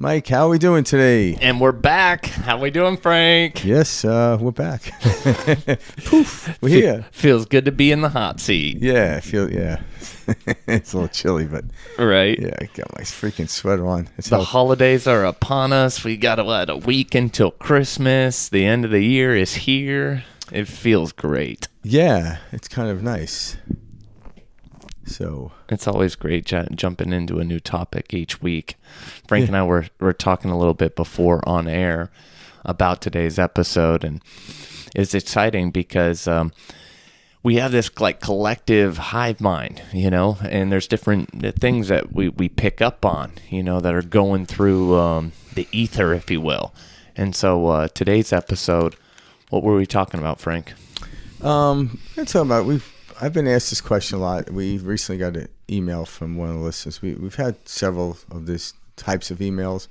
Mike, how are we doing today? And we're back. How we doing, Frank? Yes, we're back. Poof, we're here. Feels good to be in the hot seat. Yeah, it's a little chilly, but right. Yeah, I got my freaking sweater on. Holidays are upon us. We got a week until Christmas. The end of the year is here. It feels great. Yeah, it's kind of nice. So it's always great jumping into a new topic each week. Frank and I were talking a little bit before on air about today's episode, and it's exciting because we have this like collective hive mind, and there's different things that we pick up on, that are going through the ether, if you will. And so today's episode, what were we talking about, Frank? We're talking about I've been asked this question a lot. We recently got an email from one of the listeners. We've had several of these types of emails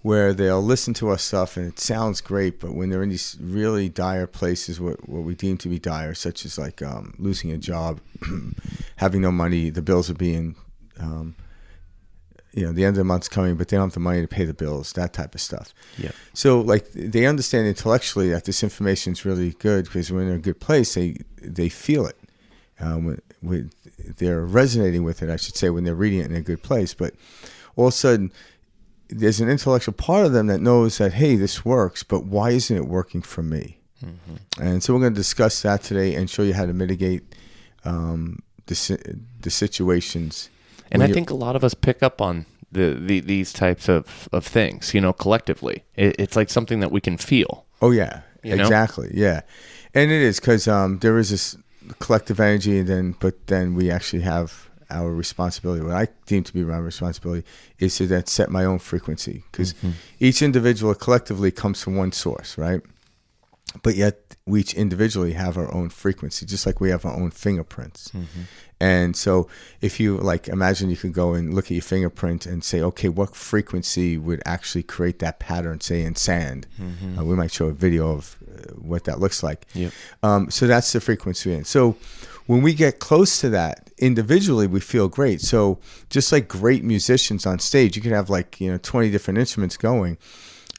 where they'll listen to our stuff and it sounds great, but when they're in these really dire places, what we deem to be dire, such as like losing a job, having no money, the bills are being, the end of the month's coming, but they don't have the money to pay the bills, that type of stuff. Yeah. So like they understand intellectually that this information is really good because when they're in a good place, they feel it. They're resonating with it, I should say, when they're reading it in a good place. But all of a sudden, there's an intellectual part of them that knows that, hey, this works, but why isn't it working for me? Mm-hmm. And so we're going to discuss that today and show you how to mitigate the situations. And I think a lot of us pick up on these types of things, collectively. It's like something that we can feel. Oh, yeah, exactly, yeah. And it is because there is this collective energy, but then we actually have our responsibility. What I deem to be my responsibility is to then set my own frequency, because each individual collectively comes from one source, right? But yet we each individually have our own frequency, just like we have our own fingerprints. Mm-hmm. And so if you imagine you could go and look at your fingerprint and say, okay, what frequency would actually create that pattern, say in sand? Mm-hmm. We might show a video of what that looks like. Yep. So that's the frequency. So when we get close to that individually, we feel great. So just like great musicians on stage, you could have 20 different instruments going.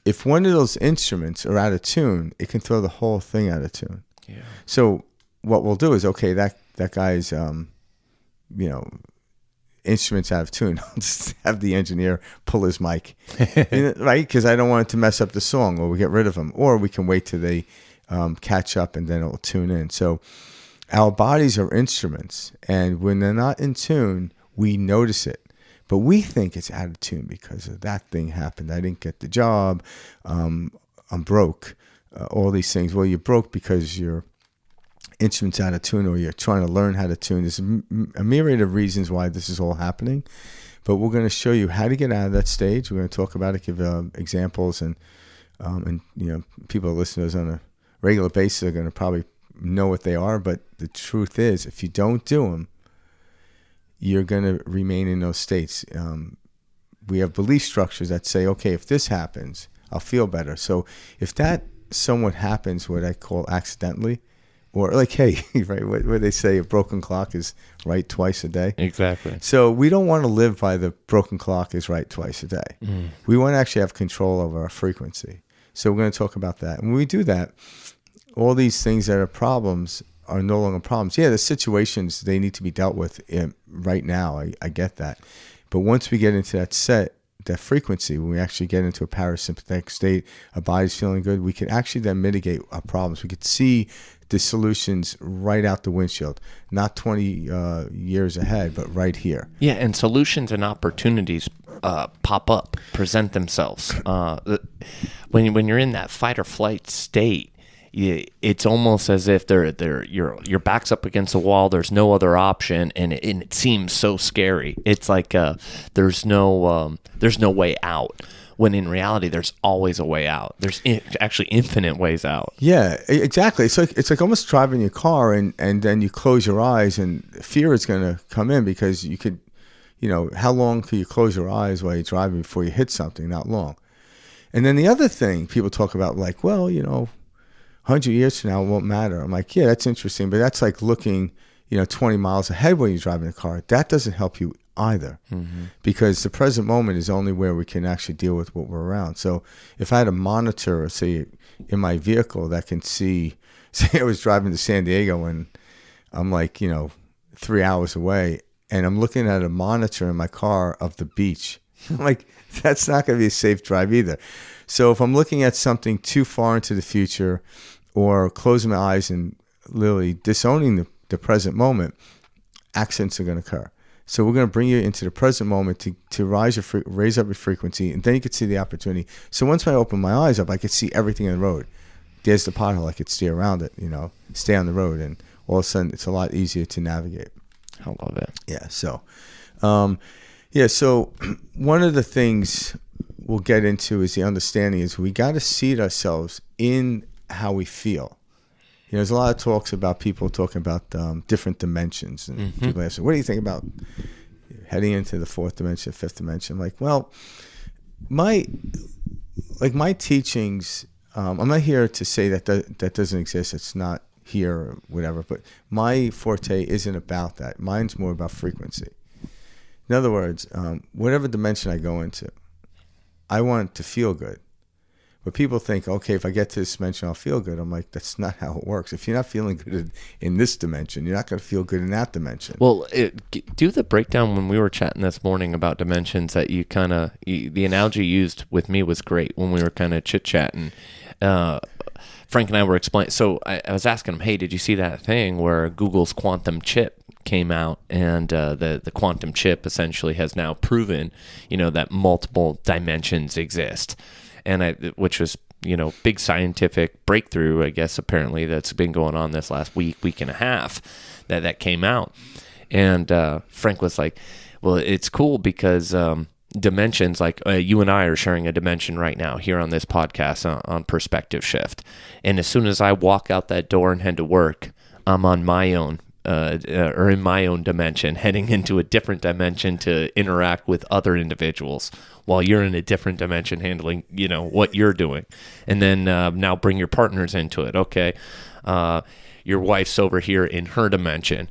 If one of those instruments are out of tune, it can throw the whole thing out of tune. Yeah. So what we'll do is, okay, that guy's, instruments out of tune. I'll just have the engineer pull his mic, right? Because I don't want it to mess up the song, or we get rid of them, or we can wait till they catch up and then it'll tune in. So our bodies are instruments, and when they're not in tune, we notice it. But we think it's out of tune because of that thing happened. I didn't get the job. I'm broke. All these things. Well, you're broke because your instrument's out of tune, or you're trying to learn how to tune. There's a myriad of reasons why this is all happening. But we're going to show you how to get out of that stage. We're going to talk about it, give examples, and people that listen to us on a regular basis are going to probably know what they are. But the truth is, if you don't do them, you're going to remain in those states. We have belief structures that say, okay, if this happens, I'll feel better. So if that somewhat happens, what I call accidentally, or hey, right, what they say, a broken clock is right twice a day. Exactly. So we don't want to live by the broken clock is right twice a day. Mm. We want to actually have control over our frequency. So we're going to talk about that. And when we do that, all these things that are problems are no longer problems. Yeah, the situations, they need to be dealt with right now. I get that. But once we get into that frequency, when we actually get into a parasympathetic state, our body's feeling good, we can actually then mitigate our problems. We could see the solutions right out the windshield, not 20 years ahead, but right here. Yeah, and solutions and opportunities pop up, present themselves. When you're in that fight or flight state, it's almost as if your back's up against a wall. There's no other option, and it seems so scary. It's like there's no way out. When in reality, there's always a way out. There's actually infinite ways out. Yeah, exactly. It's like almost driving your car and then you close your eyes and fear is going to come in because you could, how long can you close your eyes while you're driving before you hit something? Not long. And then the other thing people talk about, 100 years from now, it won't matter. I'm yeah, that's interesting, but that's like looking, 20 miles ahead when you're driving a car. That doesn't help you either, because the present moment is only where we can actually deal with what we're around. So if I had a monitor, say, in my vehicle that can see, say I was driving to San Diego and I'm like, 3 hours away, and I'm looking at a monitor in my car of the beach, I'm like, that's not going to be a safe drive either. So if I'm looking at something too far into the future or closing my eyes and literally disowning the present moment, accidents are going to occur. So we're going to bring you into the present moment to raise up your frequency, and then you can see the opportunity. So once I open my eyes up, I could see everything in the road. There's the pothole. I could steer around it, stay on the road, and all of a sudden it's a lot easier to navigate. I love it. Yeah. So, so one of the things we'll get into is the understanding is we got to seat ourselves in how we feel. There's a lot of talks about people talking about different dimensions, and people ask, "What do you think about heading into the fourth dimension, fifth dimension?" I'm like, well, my teachings. I'm not here to say that doesn't exist. It's not here or whatever. But my forte isn't about that. Mine's more about frequency. In other words, whatever dimension I go into, I want it to feel good. But people think, okay, if I get to this dimension, I'll feel good. I'm like, that's not how it works. If you're not feeling good in this dimension, you're not going to feel good in that dimension. Well, do the breakdown when we were chatting this morning about dimensions that you kind of, the analogy used with me was great when we were kind of chit-chatting. Frank and I were explaining. So I was asking him, hey, did you see that thing where Google's quantum chip came out, and the quantum chip essentially has now proven, that multiple dimensions exist. And which was, big scientific breakthrough, I guess, apparently, that's been going on this last week and a half that came out. And Frank was like, well, it's cool because dimensions, like you and I are sharing a dimension right now here on this podcast on Perspective Shift. And as soon as I walk out that door and head to work, I'm on my own. Or in my own dimension, heading into a different dimension to interact with other individuals while you're in a different dimension handling, what you're doing. And then now bring your partners into it. Okay. Your wife's over here in her dimension,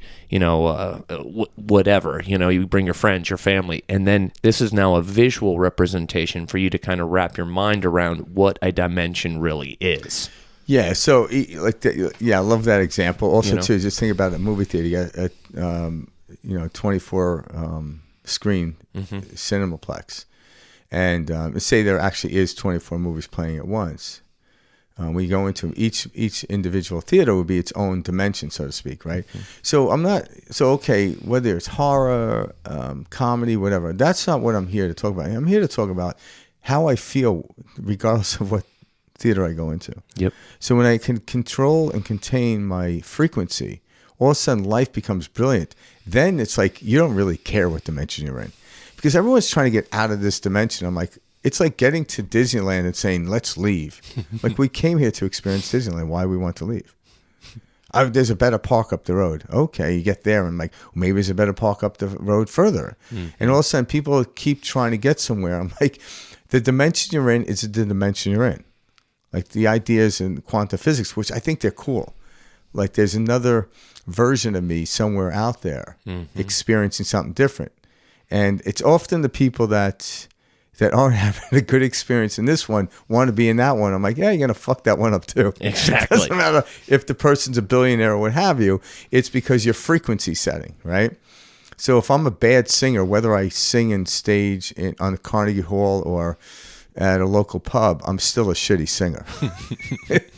whatever, you bring your friends, your family. And then this is now a visual representation for you to kind of wrap your mind around what a dimension really is. Yeah, so I love that example. Also, too, just think about a movie theater. You got 24 screen Cinemaplex, and let's say there actually is 24 movies playing at once. We go into each individual theater would be its own dimension, so to speak, right? So whether it's horror, comedy, whatever, that's not what I'm here to talk about. I'm here to talk about how I feel, regardless of what theater I go into. Yep. So when I can control and contain my frequency, all of a sudden life becomes brilliant. Then it's like you don't really care what dimension you're in, because everyone's trying to get out of this dimension. I'm like, it's like getting to Disneyland and saying, let's leave. Like, we came here to experience Disneyland. Why we want to leave? There's a better park up the road. Okay, you get there and maybe there's a better park up the road further. And all of a sudden people keep trying to get somewhere. I'm like, the dimension you're in is the dimension you're in. Like the ideas in quantum physics, which I think they're cool. Like there's another version of me somewhere out there experiencing something different. And it's often the people that aren't having a good experience in this one want to be in that one. I'm like, yeah, you're going to fuck that one up too. Exactly. It doesn't matter if the person's a billionaire or what have you. It's because your frequency setting, right? So if I'm a bad singer, whether I sing in stage on Carnegie Hall or at a local pub, I'm still a shitty singer.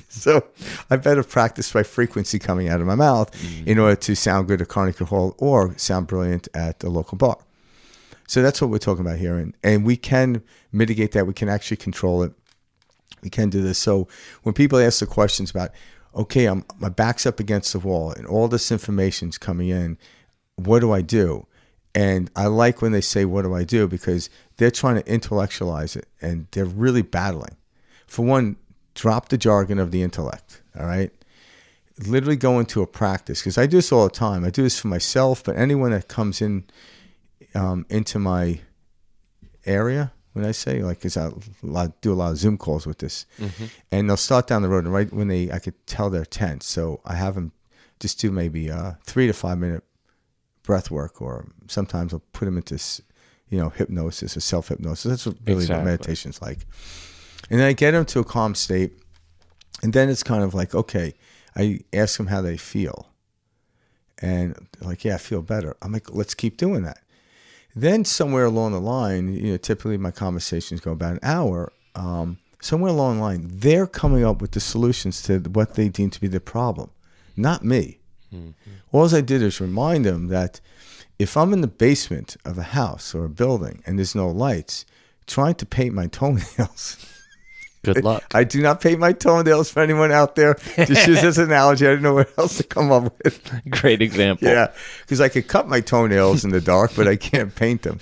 So I better practice my frequency coming out of my mouth in order to sound good at Carnegie Hall or sound brilliant at the local bar. So that's what we're talking about here. And we can mitigate that. We can actually control it. We can do this. So when people ask the questions about, okay, my back's up against the wall and all this information's coming in, what do I do? And I like when they say, what do I do? Because they're trying to intellectualize it and they're really battling. For one, drop the jargon of the intellect, all right? Literally go into a practice, because I do this all the time. I do this for myself, but anyone that comes in into my area, when I say, because I do a lot of Zoom calls with this, and they'll start down the road, and right when I could tell they're tense. So I have them just do maybe a 3 to 5 minute breath work, or sometimes I'll put them into, hypnosis or self-hypnosis. That's what really what meditation's like. And then I get them to a calm state, and then it's kind of like, okay, I ask them how they feel. And they're like, yeah, I feel better. I'm like, let's keep doing that. Then somewhere along the line, typically my conversations go about an hour. Somewhere along the line, they're coming up with the solutions to what they deem to be the problem, not me. Mm-hmm. All I did is remind them that if I'm in the basement of a house or a building and there's no lights, trying to paint my toenails. Good luck. I do not paint my toenails for anyone out there. Just use this analogy. I didn't know what else to come up with. Great example. Yeah, because I could cut my toenails in the dark, but I can't paint them.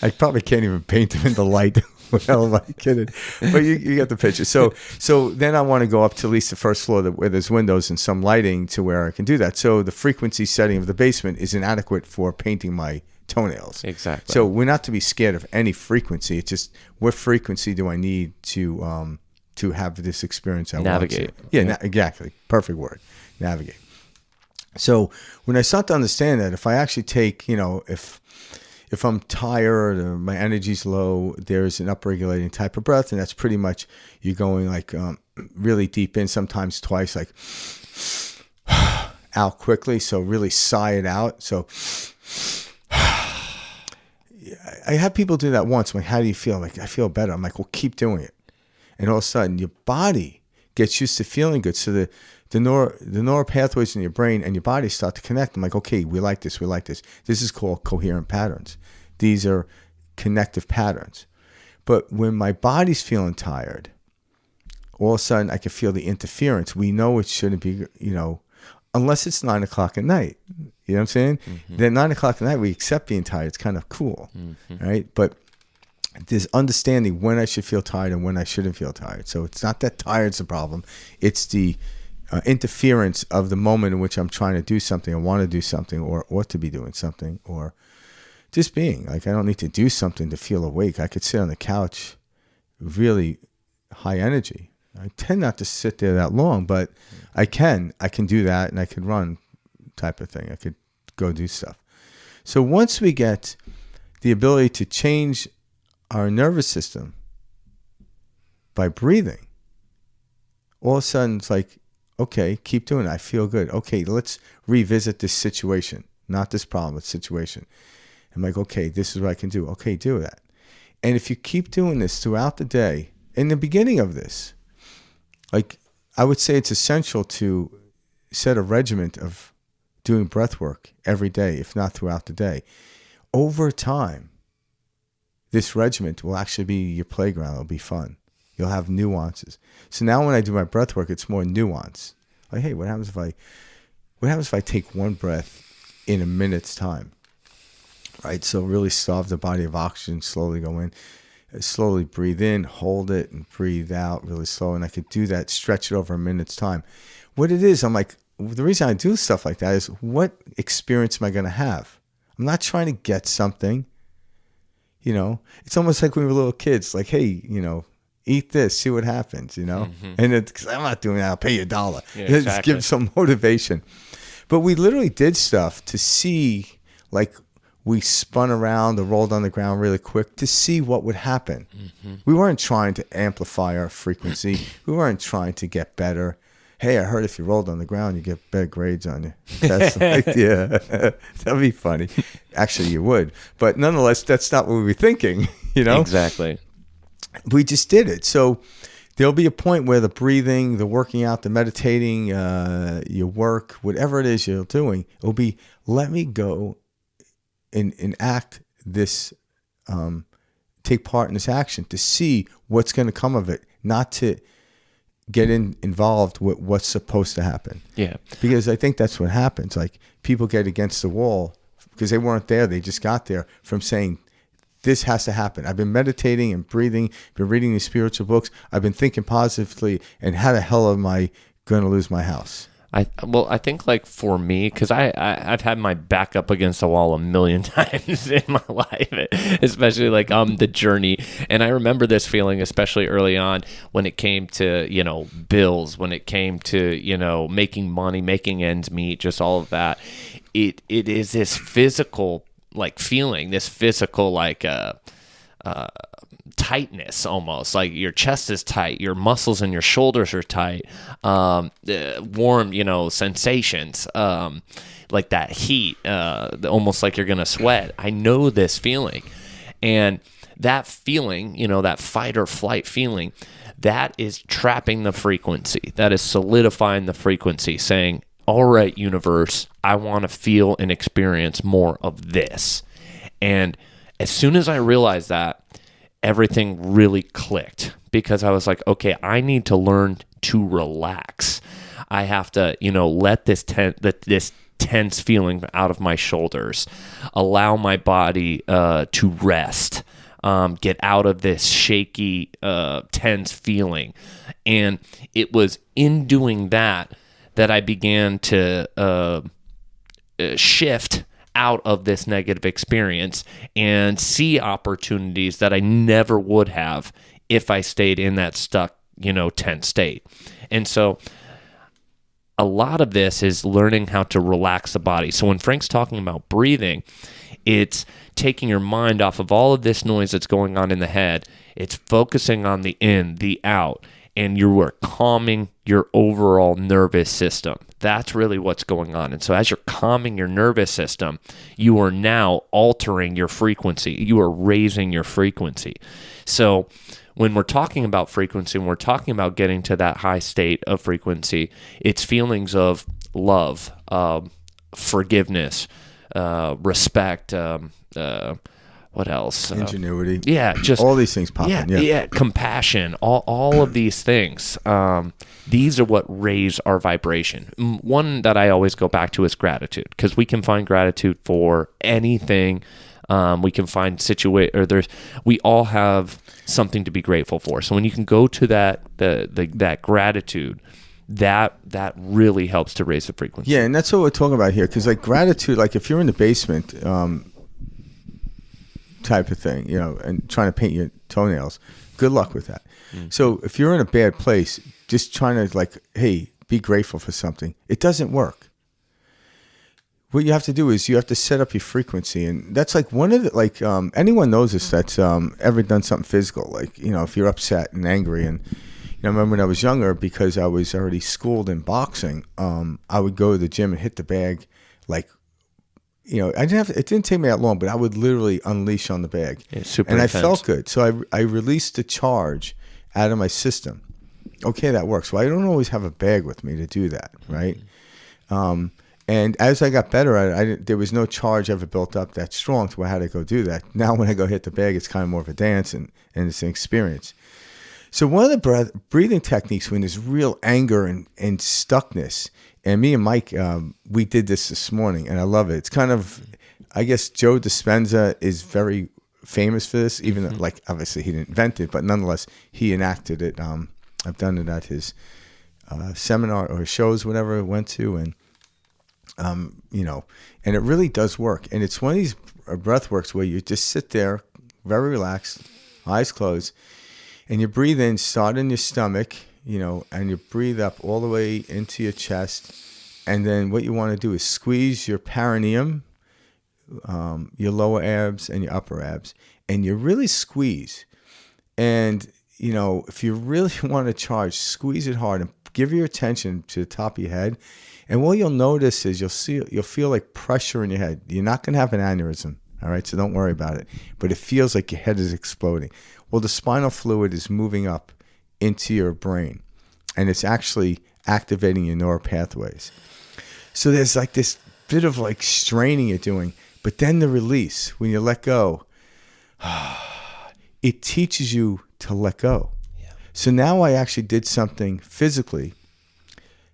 I probably can't even paint them in the light. What the hell am I kidding? But you get the picture. So then I want to go up to at least the first floor where there's windows and some lighting to where I can do that. So the frequency setting of the basement is inadequate for painting my toenails. Exactly. So we're not to be scared of any frequency. It's just, what frequency do I need to have this experience? Navigate. Exactly. Perfect word. Navigate. So when I start to understand that, if I actually take, if I'm tired or my energy's low, there's an upregulating type of breath, and that's pretty much you're going like really deep in, sometimes twice, like out quickly. So really sigh it out. So I have people do that once. I'm like, how do you feel? Like, I feel better. I'm like, well, keep doing it. And all of a sudden, your body gets used to feeling good. So the neural pathways in your brain and your body start to connect. I'm like, okay, we like this. This is called coherent patterns. These are connective patterns. But when my body's feeling tired, all of a sudden I can feel the interference. We know it shouldn't be, unless it's 9 o'clock at night. You know what I'm saying? Mm-hmm. Then 9 o'clock at night, we accept being tired. It's kind of cool, right? But there's understanding when I should feel tired and when I shouldn't feel tired. So it's not that tired's the problem. It's the interference of the moment in which I'm trying to do something, or want to do something, or ought to be doing something, or just being. Like, I don't need to do something to feel awake. I could sit on the couch, really high energy. I tend not to sit there that long, but I can do that, and I could run type of thing. I could go do stuff. So once we get the ability to change our nervous system by breathing, all of a sudden it's like, okay, keep doing it. I feel good. Okay, let's revisit this situation, not this problem, but situation. I'm like, okay, this is what I can do. Okay, do that. And if you keep doing this throughout the day, in the beginning of this, like, I would say it's essential to set a regimen of doing breath work every day, if not throughout the day. Over time, this regimen will actually be your playground. It'll be fun. You'll have nuances. So now when I do my breath work, it's more nuance. Like, hey, what happens if I take one breath in a minute's time? Right? So really starve the body of oxygen, slowly go in, slowly breathe in, hold it, and breathe out really slow. And I could do that, stretch it over a minute's time. What it is, I'm like, the reason I do stuff like that is, what experience am I going to have? I'm not trying to get something. It's almost like when we were little kids, like, hey, eat this, see what happens, Mm-hmm. And because I'm not doing that, I'll pay you $1. Yeah, Just exactly. give some motivation. But we literally did stuff to see, like, we spun around or rolled on the ground really quick to see what would happen. Mm-hmm. We weren't trying to amplify our frequency. We weren't trying to get better. Hey, I heard if you rolled on the ground, you get better grades on you. That's like, yeah, that'd be funny. Actually, you would. But nonetheless, that's not what we were thinking, Exactly. We just did it. So there'll be a point where the breathing, the working out, the meditating, your work, whatever it is you're doing, it'll be, let me go and enact this, take part in this action to see what's going to come of it, not to get involved with what's supposed to happen. Yeah. Because I think that's what happens. Like, people get against the wall because they weren't there. They just got there from saying, this has to happen. I've been meditating and breathing, been reading these spiritual books. I've been thinking positively, and how the hell am I going to lose my house? I think like for me, because I've had my back up against the wall a million times in my life, especially like the journey. And I remember this feeling, especially early on when it came to, bills, when it came to, making money, making ends meet, just all of that. It is this physical like feeling, this physical like tightness, almost like your chest is tight, your muscles in your shoulders are tight, warm, sensations, like that heat, almost like you're gonna sweat. I know this feeling, and that feeling, that fight or flight feeling, that is trapping the frequency, that is solidifying the frequency, saying, all right, universe, I want to feel and experience more of this. And as soon as I realized that, everything really clicked, because I was like, okay, I need to learn to relax. I have to, let this tense feeling out of my shoulders, allow my body to rest, get out of this shaky, tense feeling. And it was in doing that I began to shift out of this negative experience and see opportunities that I never would have if I stayed in that stuck, tense state. And so a lot of this is learning how to relax the body. So when Frank's talking about breathing, it's taking your mind off of all of this noise that's going on in the head. It's focusing on the in, the out, and you are calming your overall nervous system. That's really what's going on. And so as you're calming your nervous system, you are now altering your frequency. You are raising your frequency. So when we're talking about frequency, when we're talking about getting to that high state of frequency, it's feelings of love, forgiveness, respect, what else? Ingenuity. Just all these things pop in. Yeah, compassion, all of these things. These are what raise our vibration. One that I always go back to is gratitude, because we can find gratitude for anything. We can find we all have something to be grateful for. So when you can go to that gratitude, that really helps to raise the frequency. Yeah, and that's what we're talking about here, because like gratitude, like if you're in the basement, type of thing, and trying to paint your toenails, good luck with that. So if you're in a bad place, just trying to like, hey, be grateful for something, it doesn't work. What you have to do is you have to set up your frequency, and that's like one of the, like, anyone knows this that's ever done something physical, like, if you're upset and angry. And I remember when I was younger, because I was already schooled in boxing, I would go to the gym and hit the bag, like, it didn't take me that long, but I would literally unleash on the bag. It's super and intense. I felt good. So I released the charge out of my system. Okay, that works. Well, I don't always have a bag with me to do that, right? And as I got better at it, there was no charge ever built up that strong to where I had to go do that. Now when I go hit the bag, it's kind of more of a dance, and it's an experience. So one of the breathing techniques when there's real anger and stuckness, and me and Mike, we did this morning, and I love it. It's kind of, I guess Joe Dispenza is very famous for this, even though, like, obviously he didn't invent it, but nonetheless, he enacted it. I've done it at his seminar or shows, whatever I went to, and, and it really does work. And it's one of these breath works where you just sit there, very relaxed, eyes closed, and you breathe in, start in your stomach, and you breathe up all the way into your chest. And then what you want to do is squeeze your perineum, your lower abs and your upper abs. And you really squeeze. And, if you really want to charge, squeeze it hard and give your attention to the top of your head. And what you'll notice is you'll feel like pressure in your head. You're not going to have an aneurysm. All right, so don't worry about it. But it feels like your head is exploding. Well, the spinal fluid is moving up into your brain, and it's actually activating your neural pathways. So there's like this bit of like straining you're doing, but then the release, when you let go, it teaches you to let go. Yeah. So now I actually did something physically.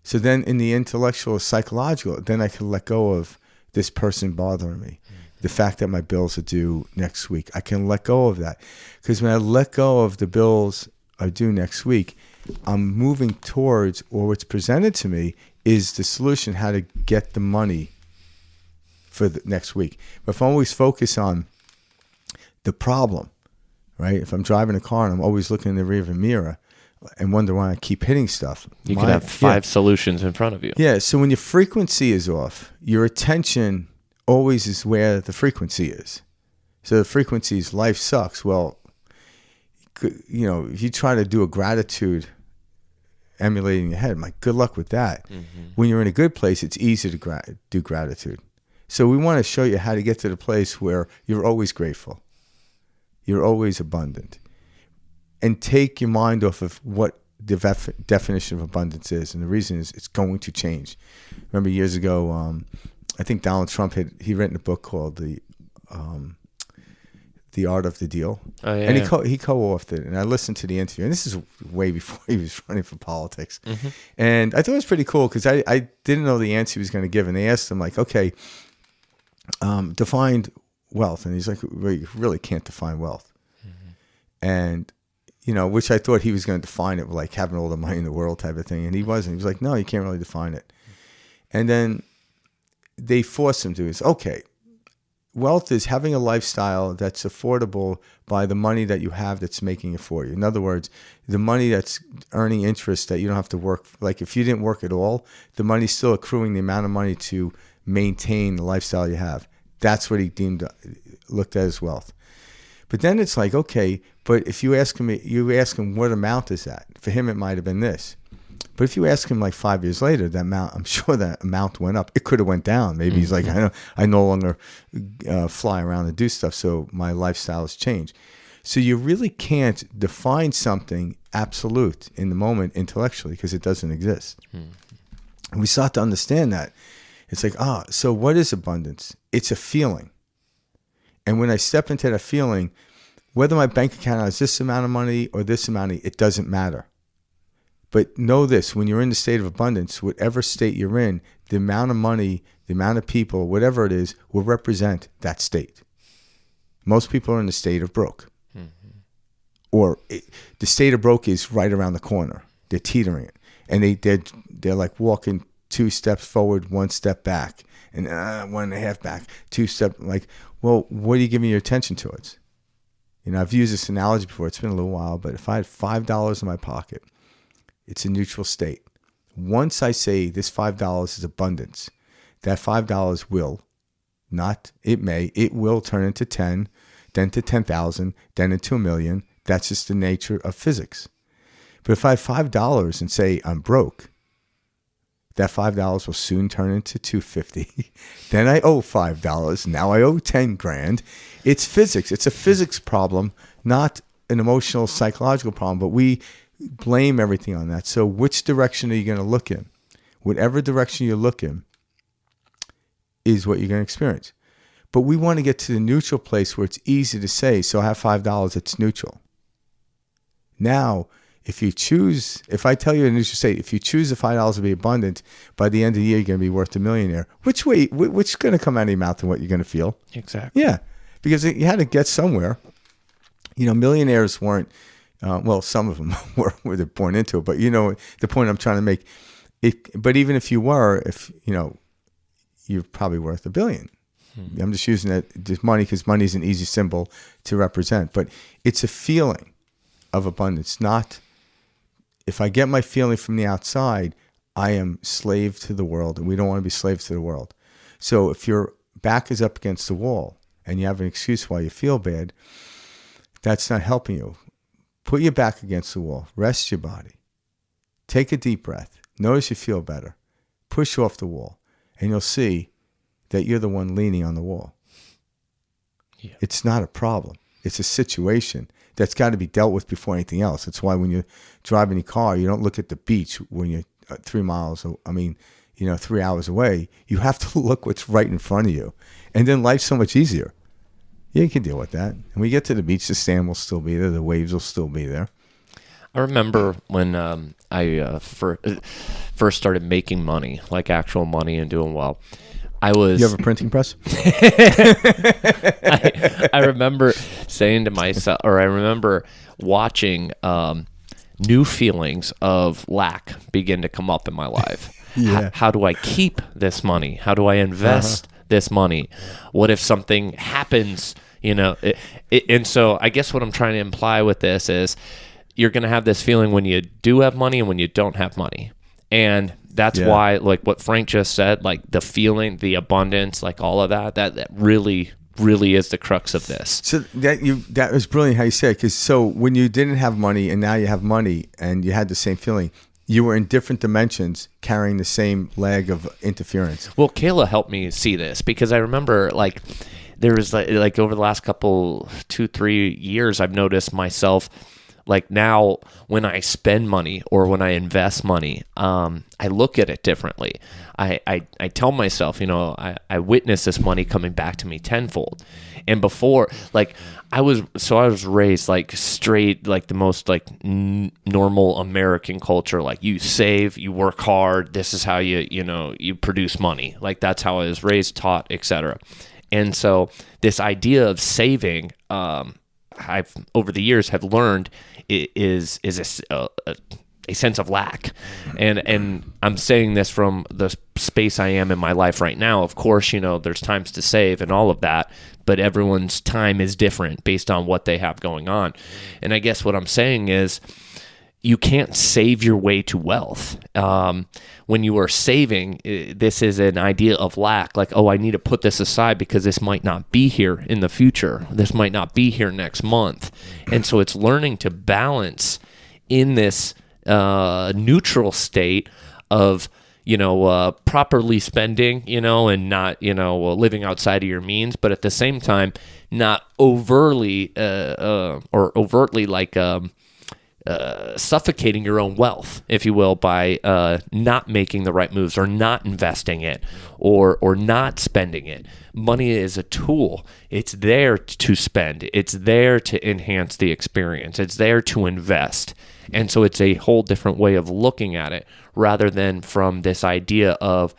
So then in the intellectual, psychological, then I can let go of this person bothering me. The fact that my bills are due next week, I can let go of that. Because when I let go of the bills are due next week, I'm moving towards, or what's presented to me is the solution how to get the money for the next week. But if I always focus on the problem, right? If I'm driving a car and I'm always looking in the rearview mirror and wonder why I keep hitting stuff. You could have 5 solutions in front of you. Yeah, so when your frequency is off, your attention always is where the frequency is. So the frequency is life sucks. Well, you know, if you try to do a gratitude emulating your head, good luck with that. Mm-hmm. When you're in a good place, it's easy to do gratitude. So we want to show you how to get to the place where you're always grateful. You're always abundant. And take your mind off of what the definition of abundance is. And the reason is it's going to change. Remember years ago, I think Donald Trump he written a book called The Art of the Deal. Oh, yeah, and he co-authored it. And I listened to the interview. And this is way before he was running for politics. Mm-hmm. And I thought it was pretty cool because I didn't know the answer he was going to give. And they asked him, like, okay, define wealth. And he's like, well, you really can't define wealth. Mm-hmm. And, you know, which I thought he was going to define it with like having all the money in the world type of thing. And he wasn't. He was like, no, you can't really define it. And then they forced him to. It's okay. Wealth is having a lifestyle that's affordable by the money that you have that's making it for you. In other words, the money that's earning interest that you don't have to work. Like if you didn't work at all, the money's still accruing the amount of money to maintain the lifestyle you have. That's what he looked at as wealth. But then it's like, okay, but if you ask him what amount is that? For him, it might have been this. But if you ask him like 5 years later, that amount, I'm sure that amount went up. It could have went down. Maybe he's like, I no longer fly around and do stuff, so my lifestyle has changed. So you really can't define something absolute in the moment intellectually because it doesn't exist. And we start to understand that. It's like, so what is abundance? It's a feeling. And when I step into that feeling, whether my bank account has this amount of money or this amount of money, it doesn't matter. But know this, when you're in the state of abundance, whatever state you're in, the amount of money, the amount of people, whatever it is, will represent that state. Most people are in the state of broke. Mm-hmm. Or the state of broke is right around the corner. They're teetering it. And they're like walking 2 steps forward, 1 step back, and 1.5 back, 2 steps. Like, well, what are you giving your attention towards? You know, I've used this analogy before. It's been a little while, but if I had $5 in my pocket, it's a neutral state. Once I say this $5 is abundance, that $5 will, not it may, it will turn into 10, then to 10,000, then into $1 million. That's just the nature of physics. But if I have $5 and say I'm broke, that $5 will soon turn into $250. Then I owe $5. Now I owe 10 grand. It's physics. It's a physics problem, not an emotional, psychological problem. But we blame everything on that. So which direction are you going to look in? Whatever direction you look in is what you're going to experience. But we want to get to the neutral place where it's easy to say, so I have $5, it's neutral. Now, if I tell you a neutral state, if you choose the $5 to be abundant, by the end of the year, you're going to be worth $1 millionaire. Which is going to come out of your mouth and what you're going to feel? Exactly. Yeah, because you had to get somewhere. You know, millionaires weren't, well, some of them were they're born into it, but you know, the point I'm trying to make, but even if you were, you're probably worth $1 billion. I'm just using that money because money is an easy symbol to represent, but it's a feeling of abundance, not, if I get my feeling from the outside, I am slave to the world, and we don't want to be slaves to the world. So if your back is up against the wall and you have an excuse why you feel bad, that's not helping you. Put your back against the wall. Rest your body. Take a deep breath. Notice you feel better. Push off the wall, and you'll see that you're the one leaning on the wall. Yeah. It's not a problem. It's a situation that's got to be dealt with before anything else. That's why when you're driving your car, you don't look at the beach when you're 3 hours away. You have to look what's right in front of you. And then life's so much easier. Yeah, you can deal with that. And when we get to the beach, the sand will still be there. The waves will still be there. I remember when I first started making money, like actual money and doing well. You have a printing press? I remember saying to myself, or I remember watching new feelings of lack begin to come up in my life. Yeah. How do I keep this money? How do I invest this money? What if something happens, and so I guess what I'm trying to imply with this is you're going to have this feeling when you do have money and when you don't have money. And that's why, like what Frank just said, like the feeling, the abundance, like all of that really is the crux of this. So that was brilliant how you said it, because so when you didn't have money and now you have money and you had the same feeling, you were in different dimensions carrying the same leg of interference. Well, Kayla helped me see this because I remember like there was like over the last couple 2-3 years, I've noticed myself like now when I spend money or when I invest money, I look at it differently. I tell myself, I witness this money coming back to me tenfold. And before, like I was raised like straight, like the most like normal American culture. Like you save, you work hard. This is how you produce money. Like that's how I was raised, taught, etc. And so this idea of saving, I've over the years have learned is a sense of lack, and I'm saying this from the space I am in my life right now. Of course, there's times to save and all of that, but everyone's time is different based on what they have going on. And I guess what I'm saying is you can't save your way to wealth. When you are saving, this is an idea of lack. Like, I need to put this aside because this might not be here in the future. This might not be here next month. And so it's learning to balance in this neutral state of, properly spending, and not, living outside of your means, but at the same time, not overtly like suffocating your own wealth, if you will, by not making the right moves or not investing it or not spending it. Money is a tool. It's there to spend. It's there to enhance the experience. It's there to invest. And so it's a whole different way of looking at it rather than from this idea of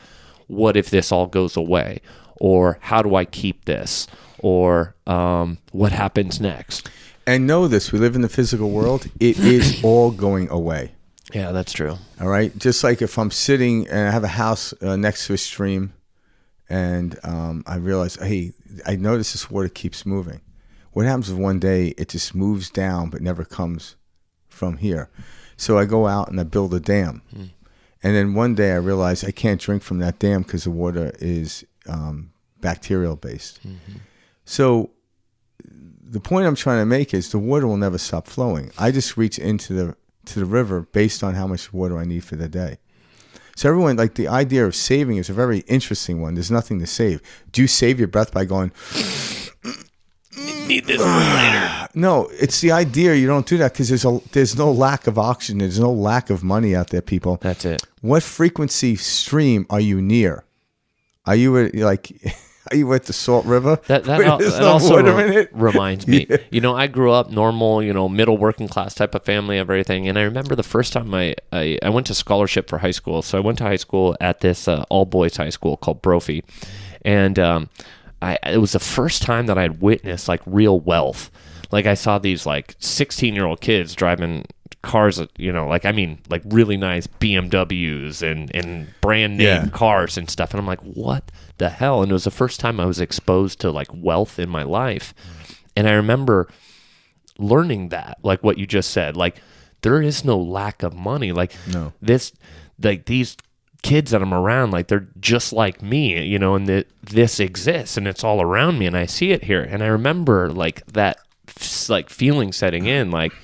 what if this all goes away, or how do I keep this, or what happens next. And know this, we live in the physical world. It is all going away. Yeah, that's true. All right? Just like if I'm sitting and I have a house next to a stream and I realize, hey, I notice this water keeps moving. What happens if one day it just moves down but never comes from here? So I go out and I build a dam. And then one day I realize I can't drink from that dam because the water is bacterial based. So the point I'm trying to make is the water will never stop flowing. I just reach into the river based on how much water I need for the day. So everyone, like the idea of saving is a very interesting one. There's nothing to save. Do you save your breath by going, need this later? No, it's the idea you don't do that because there's no lack of oxygen. There's no lack of money out there, people. That's it. What frequency stream are you near? Are you Are you at the Salt River? That also reminds me. Yeah. I grew up normal, middle working class type of family, everything. And I remember the first time I went to scholarship for high school. So I went to high school at this all boys high school called Brophy. And it was the first time that I'd witnessed like real wealth. Like I saw these like 16-year-old kids driving cars, like really nice BMWs and brand name cars and stuff. And I'm like, what the hell? And it was the first time I was exposed to like wealth in my life. And I remember learning that, like what you just said, like there is no lack of money. Like these kids that I'm around, like they're just like me, and this exists and it's all around me and I see it here. And I remember like that like feeling setting in, like,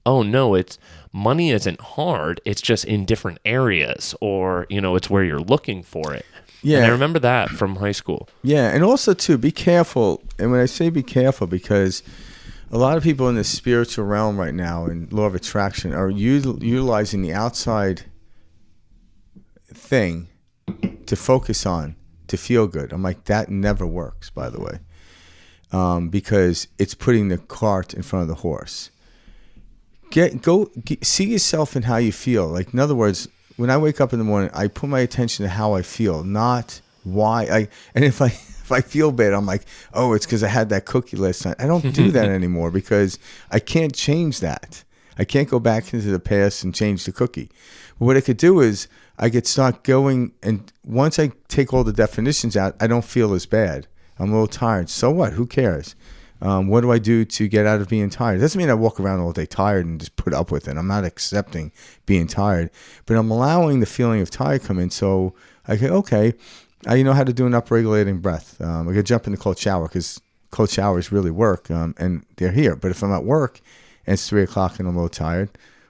oh no, it's money isn't hard. It's just in different areas, or, it's where you're looking for it. Yeah. And I remember that from high school. Yeah. And also too, be careful. And when I say be careful, because a lot of people in the spiritual realm right now and law of attraction are utilizing the outside thing to focus on, to feel good. I'm like, that never works, by the way. Because it's putting the cart in front of the horse. See yourself in how you feel. Like, in other words, when I wake up in the morning, I put my attention to how I feel, not why. And if I feel bad, I'm like, oh, it's because I had that cookie last night. I don't do that anymore because I can't change that. I can't go back into the past and change the cookie. But what I could do is I get start going, and once I take all the definitions out, I don't feel as bad. I'm a little tired. So what? Who cares? What do I do to get out of being tired? Doesn't mean I walk around all day tired and just put up with it. I'm not accepting being tired, but I'm allowing the feeling of tired come in. So I go, okay, I know how to do an upregulating breath. I could jump in the cold shower because cold showers really work, and they're here. But if I'm at work and it's 3 o'clock and I'm a little tired,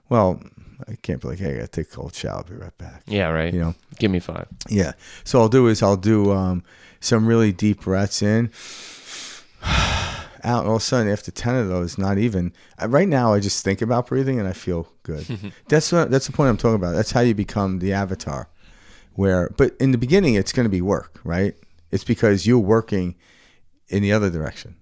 well, I can't be like, hey, I got to take a cold shower. I'll be right back. Yeah, right. You know, give me 5. Yeah. So I'll do some really deep breaths in, out. And all of a sudden, after 10 of those, not even right now, I just think about breathing and I feel good. That's the point I'm talking about. That's how you become the avatar. But in the beginning, it's going to be work, right? It's because you're working in the other direction.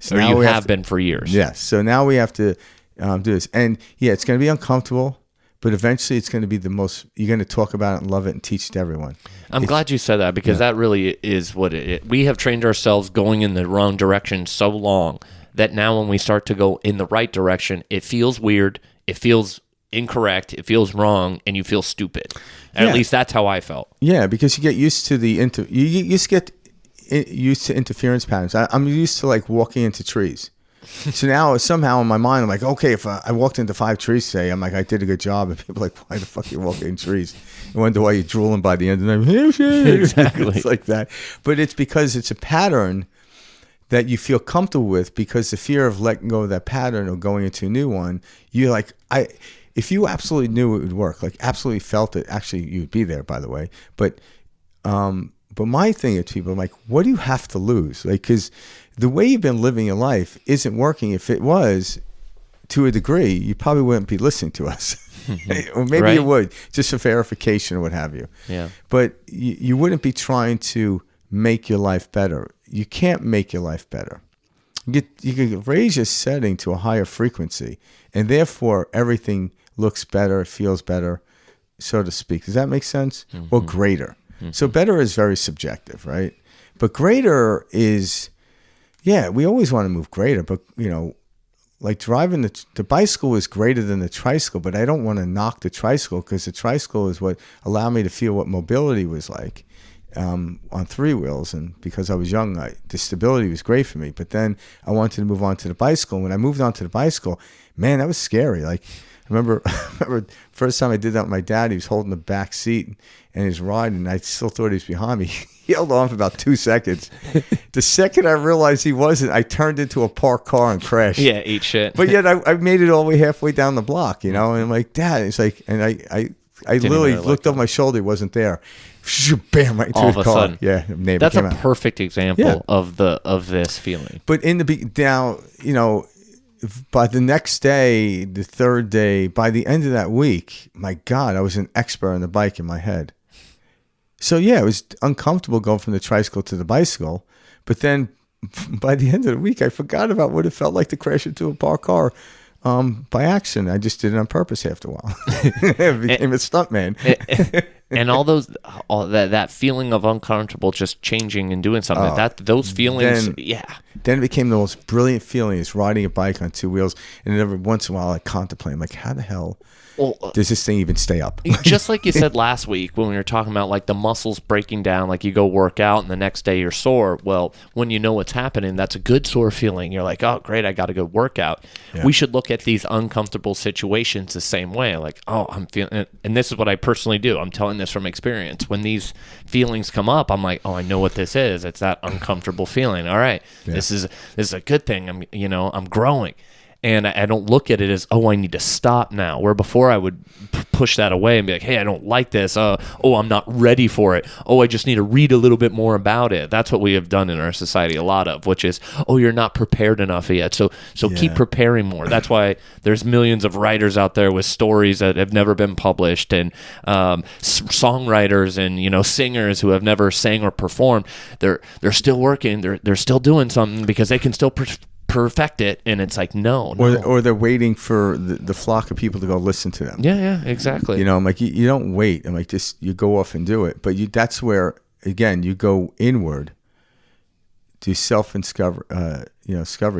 So now you have been for years. Yes. So now we have to do this, and yeah, it's going to be uncomfortable. But eventually it's going to be you're going to talk about it and love it and teach it to everyone. I'm glad you said that because that really is what it is. We have trained ourselves going in the wrong direction so long that now when we start to go in the right direction, it feels weird, it feels incorrect, it feels wrong, and you feel stupid. At least that's how I felt. Yeah, because you get used to you just get used to interference patterns. I'm used to like walking into trees. So now somehow in my mind, I'm like, okay, if I walked into 5 trees today, I'm like, I did a good job. And people are like, why the fuck are you walking in trees? I wonder why you're drooling by the end of the night. Exactly. It's like that. But it's because it's a pattern that you feel comfortable with, because the fear of letting go of that pattern or going into a new one, you're like, if you absolutely knew it would work, like absolutely felt it, actually you'd be there, by the way. But my thing is, people are like, what do you have to lose? Like, because the way you've been living your life isn't working. If it was, to a degree, you probably wouldn't be listening to us. Or maybe you would, just for verification or what have you. Yeah. But you wouldn't be trying to make your life better. You can't make your life better. You can raise your setting to a higher frequency, and therefore everything looks better, feels better, so to speak. Does that make sense? Mm-hmm. Or greater. Mm-hmm. So better is very subjective, right? But greater is, yeah, we always want to move greater, but like driving the bicycle is greater than the tricycle, but I don't want to knock the tricycle, because the tricycle is what allowed me to feel what mobility was like on 3 wheels. And because I was young, the stability was great for me. But then I wanted to move on to the bicycle. And when I moved on to the bicycle, man, that was scary. Like, I remember first time I did that with my dad, he was holding the back seat and he was riding, and I still thought he was behind me. He held on for about 2 seconds. The second I realized he wasn't, I turned into a parked car and crashed. Yeah, eat shit. But yet I made it all the way halfway down the block, and I'm like, Dad, it's like, and I literally looked over my shoulder, he wasn't there. Bam, right into all his of car. a sudden. Yeah, neighbor that's came a out. perfect example of this feeling. But now, by the next day, the third day, by the end of that week, my God, I was an expert on the bike in my head. So yeah, it was uncomfortable going from the tricycle to the bicycle. But then by the end of the week, I forgot about what it felt like to crash into a parked car by accident. I just did it on purpose after a while. I became a stuntman. And all that feeling of uncomfortable, just changing and doing something, those feelings, Then it became the most brilliant feeling is riding a bike on 2 wheels, and then every once in a while I contemplate, I'm like, how the hell does this thing even stay up? Just like you said last week when we were talking about like the muscles breaking down, like you go work out and the next day you're sore. Well, when you know what's happening, that's a good sore feeling. You're like, oh, great, I got to go work out. Yeah. We should look at these uncomfortable situations the same way. Like, oh, I'm feeling, and this is what I personally do. I'm telling this from experience. When these feelings come up, I'm like, oh, I know what this is. It's that uncomfortable feeling. All right, this is a good thing. I'm growing. And I don't look at it as, oh, I need to stop now. Where before I would push that away and be like, hey, I don't like this. Oh, I'm not ready for it. Oh, I just need to read a little bit more about it. That's what we have done in our society a lot of, which is, oh, you're not prepared enough yet. So keep preparing more. That's why there's millions of writers out there with stories that have never been published, and songwriters and singers who have never sang or performed. They're still working. They're still doing something because they can still perfect it, and it's like no. Or they're waiting for the flock of people to go listen to them. Yeah, exactly. I'm like, you don't wait. I'm like, just you go off and do it. But that's where again you go inward to discovery.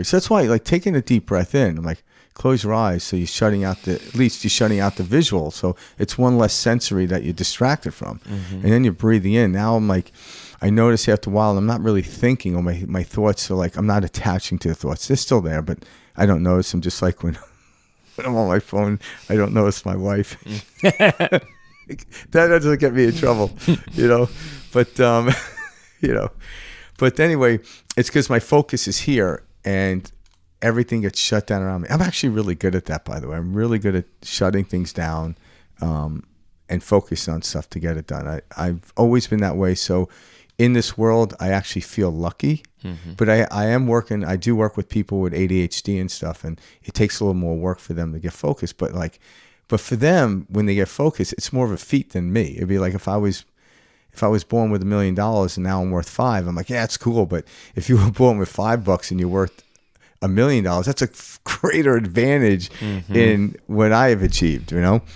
So that's why like taking a deep breath in. I'm like, close your eyes. So you're shutting out at least you're shutting out the visual. So it's one less sensory that you're distracted from. And then you're breathing in. Now I'm like, I notice after a while, I'm not really thinking, or my thoughts are like, I'm not attaching to the thoughts. They're still there, but I don't notice them. Just like when I'm on my phone, I don't notice my wife. That doesn't get me in trouble, But, but anyway, it's because my focus is here and everything gets shut down around me. I'm actually really good at that, by the way. I'm really good at shutting things down and focusing on stuff to get it done. I've always been that way. So in this world, I actually feel lucky. But I do work with people with ADHD and stuff, and it takes a little more work for them to get focused. But for them, when they get focused, it's more of a feat than me. It'd be like if I was born with $1 million and now I'm worth $5 million, I'm like, yeah, it's cool. But if you were born with $5 and you're worth $1 million, that's a greater advantage in what I have achieved,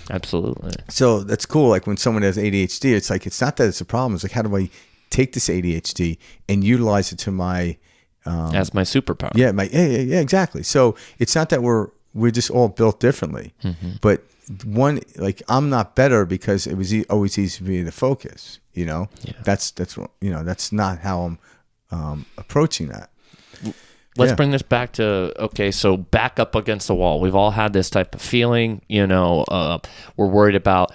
Absolutely. So that's cool. Like when someone has ADHD, it's like, it's not that it's a problem. It's like, how do I take this ADHD and utilize it to my as my superpower? Yeah, exactly. So it's not that we're just all built differently, but one, like, I'm not better because it was always easy to be the focus. That's not how I'm approaching that. Let's bring this back to, so back up against the wall. We've all had this type of feeling, we're worried about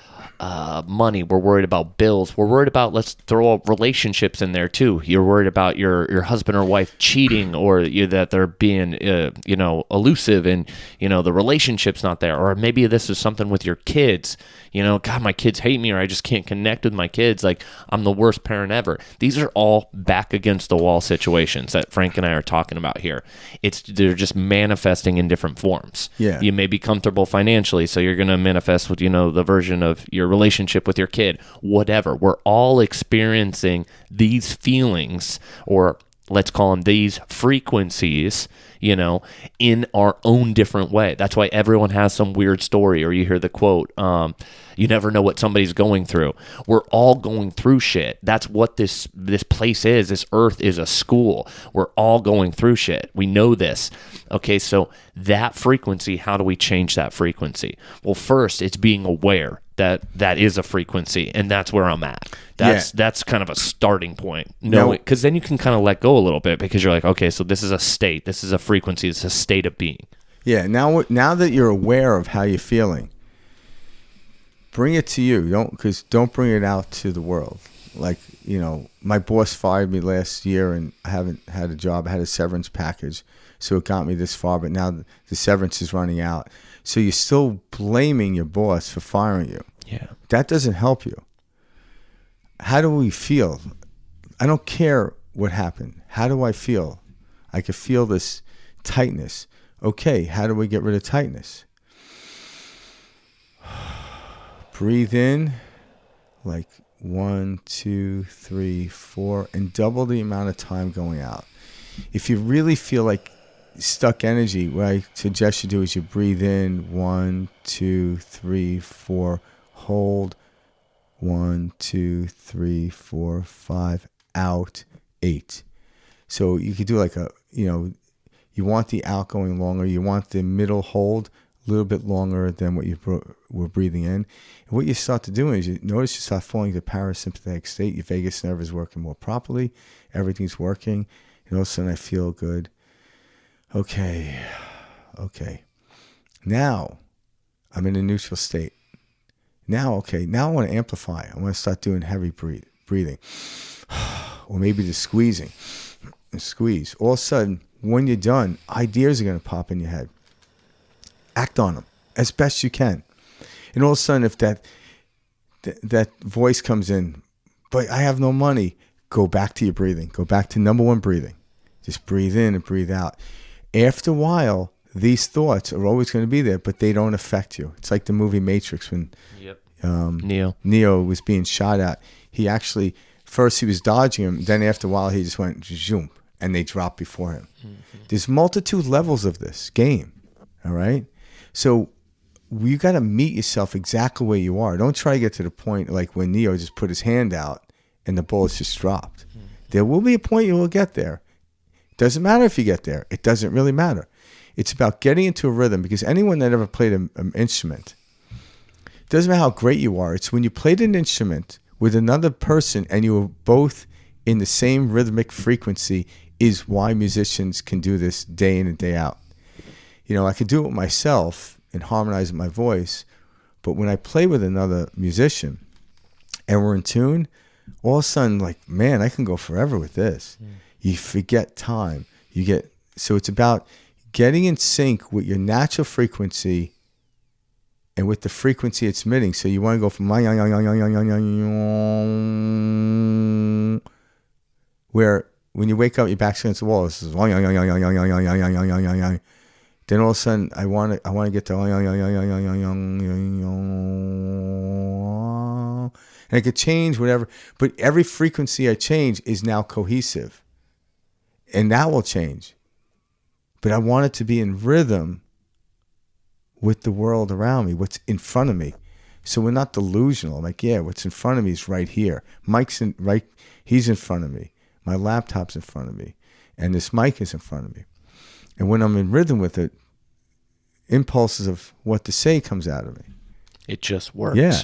money. We're worried about bills. We're worried about, let's throw relationships in there too. You're worried about your husband or wife cheating, or that they're being, elusive, and, the relationship's not there. Or maybe this is something with your kids. God, my kids hate me, or I just can't connect with my kids. Like, I'm the worst parent ever. These are all back against the wall situations that Frank and I are talking about here. They're just manifesting in different forms. Yeah. You may be comfortable financially, so you're going to manifest with, the version of your relationship with your kid, whatever. We're all experiencing these feelings, or let's call them these frequencies, in our own different way. That's why everyone has some weird story, or you hear the quote, you never know what somebody's going through. We're all going through shit. That's what this place is. This earth is a school. We're all going through shit. We know this. Okay, so that frequency, how do we change that frequency? Well, first, it's being aware that is a frequency, and that's where I'm at. That's kind of a starting point. Because then you can kind of let go a little bit, because you're like, okay, so this is a state, this is a frequency, it's a state of being. Yeah. Now that you're aware of how you're feeling, bring it to you. Don't bring it out to the world. Like, my boss fired me last year, and I haven't had a job. I had a severance package, so it got me this far. But now the severance is running out. So you're still blaming your boss for firing you. Yeah. That doesn't help you. How do we feel? I don't care what happened. How do I feel? I could feel this tightness. Okay, how do we get rid of tightness? Breathe in, like 1, 2, 3, 4, and double the amount of time going out. If you really feel like stuck energy, what I suggest you do is you breathe in 1, 2, 3, 4, hold 1, 2, 3, 4, 5, out 8. So you could do like you want the out going longer, you want the middle hold a little bit longer than what you were breathing in. And what you start to do is you notice you start falling to parasympathetic state. Your vagus nerve is working more properly. Everything's working. And all of a sudden I feel good. Okay. Now I'm in a neutral state. Now I want to amplify. I want to start doing heavy breathing. Or maybe the squeezing. And squeeze. All of a sudden, when you're done, ideas are going to pop in your head. Act on them as best you can. And all of a sudden, if that voice comes in, but I have no money, go back to your breathing. Go back to number one, breathing. Just breathe in and breathe out. After a while, these thoughts are always going to be there, but they don't affect you. It's like the movie Matrix when Neo was being shot at. He actually, first he was dodging him, then after a while he just went zoom, and they dropped before him. Mm-hmm. There's multitude levels of this game, all right? So you got to meet yourself exactly where you are. Don't try to get to the point like when Neo just put his hand out and the bullets just dropped. Mm-hmm. There will be a point you will get there. Doesn't matter if you get there. It doesn't really matter. It's about getting into a rhythm, because anyone that ever played an instrument, doesn't matter how great you are, it's when you played an instrument with another person and you were both in the same rhythmic frequency is why musicians can do this day in and day out. You know, I could do it with myself and harmonize my voice, but when I play with another musician and we're in tune, all of a sudden, like, man, I can go forever with this. You forget time. So it's about getting in sync with your natural frequency and with the frequency it's emitting. So you want to go from where when you wake up, your back's against the wall. This is then all of a sudden, I want to get to and I could change whatever, but every frequency I change is now cohesive, and that will change. But I want it to be in rhythm with the world around me, what's in front of me. So we're not delusional. I'm like, yeah, what's in front of me is right here. He's in front of me. My laptop's in front of me, and this mic is in front of me. And when I'm in rhythm with it, impulses of what to say comes out of me. It just works. Yeah.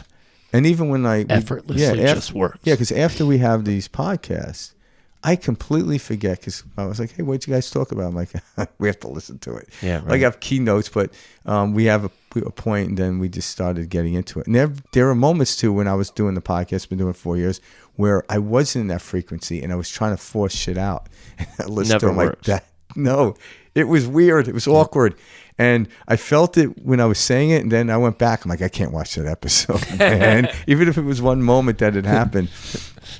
And even when effortlessly just works. Yeah, because after we have these podcasts, I completely forget, because I was like, hey, what'd you guys talk about? I'm like, we have to listen to it. Yeah, right. Like I have keynotes, but we have a point, and then we just started getting into it. And there were moments, too, when I was doing the podcast, been doing it 4 years, where I wasn't in that frequency, and I was trying to force shit out. And I listened to it like that. No, it was weird. It was awkward. And I felt it when I was saying it, and then I went back. I'm like, I can't watch that episode, man. Even if it was one moment that had happened.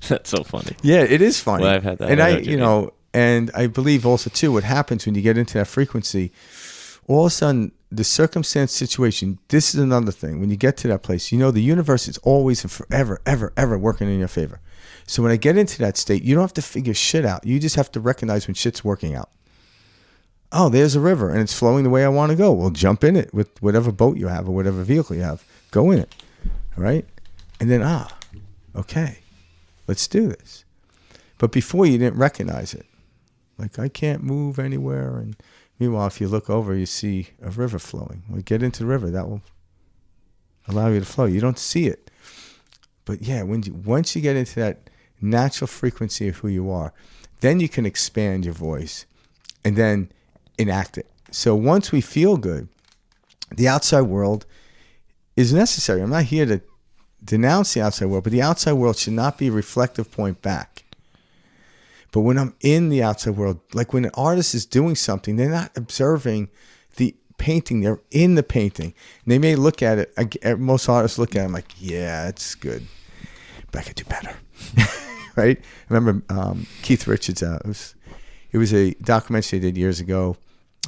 That's so funny. Yeah, it is funny. Well, I've had that. And and I believe also too, what happens when you get into that frequency, all of a sudden the circumstance situation. This is another thing. When you get to that place, the universe is always and forever, ever, ever working in your favor. So when I get into that state, you don't have to figure shit out. You just have to recognize when shit's working out. Oh, there's a river and it's flowing the way I want to go. Well, jump in it with whatever boat you have or whatever vehicle you have. Go in it. All right? And then, okay, let's do this. But before, you didn't recognize it. Like, I can't move anywhere. And meanwhile, if you look over, you see a river flowing. Well, get into the river. That will allow you to flow. You don't see it. But yeah, once you get into that natural frequency of who you are, then you can expand your voice and then enact it. So once we feel good, the outside world is necessary. I'm not here to denounce the outside world, but the outside world should not be a reflective point back. But when I'm in the outside world, like when an artist is doing something, they're not observing the painting, they're in the painting. And they may look at it, most artists look at it like, yeah, it's good, but I could do better. Right? I remember Keith Richards, it was a documentary they did years ago.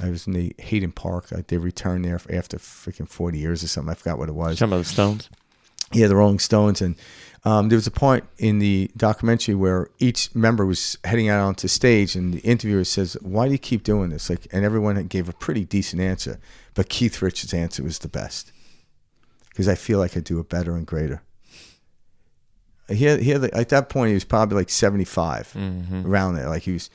I was in the Hayden Park. They returned there after freaking 40 years or something. I forgot what it was. Some of the Stones? Yeah, the Rolling Stones. And there was a point in the documentary where each member was heading out onto stage, and the interviewer says, why do you keep doing this? And everyone gave a pretty decent answer. But Keith Richards' answer was the best. Because I feel like I do it better and greater. At that point, he was probably like 75, around there. Like he was,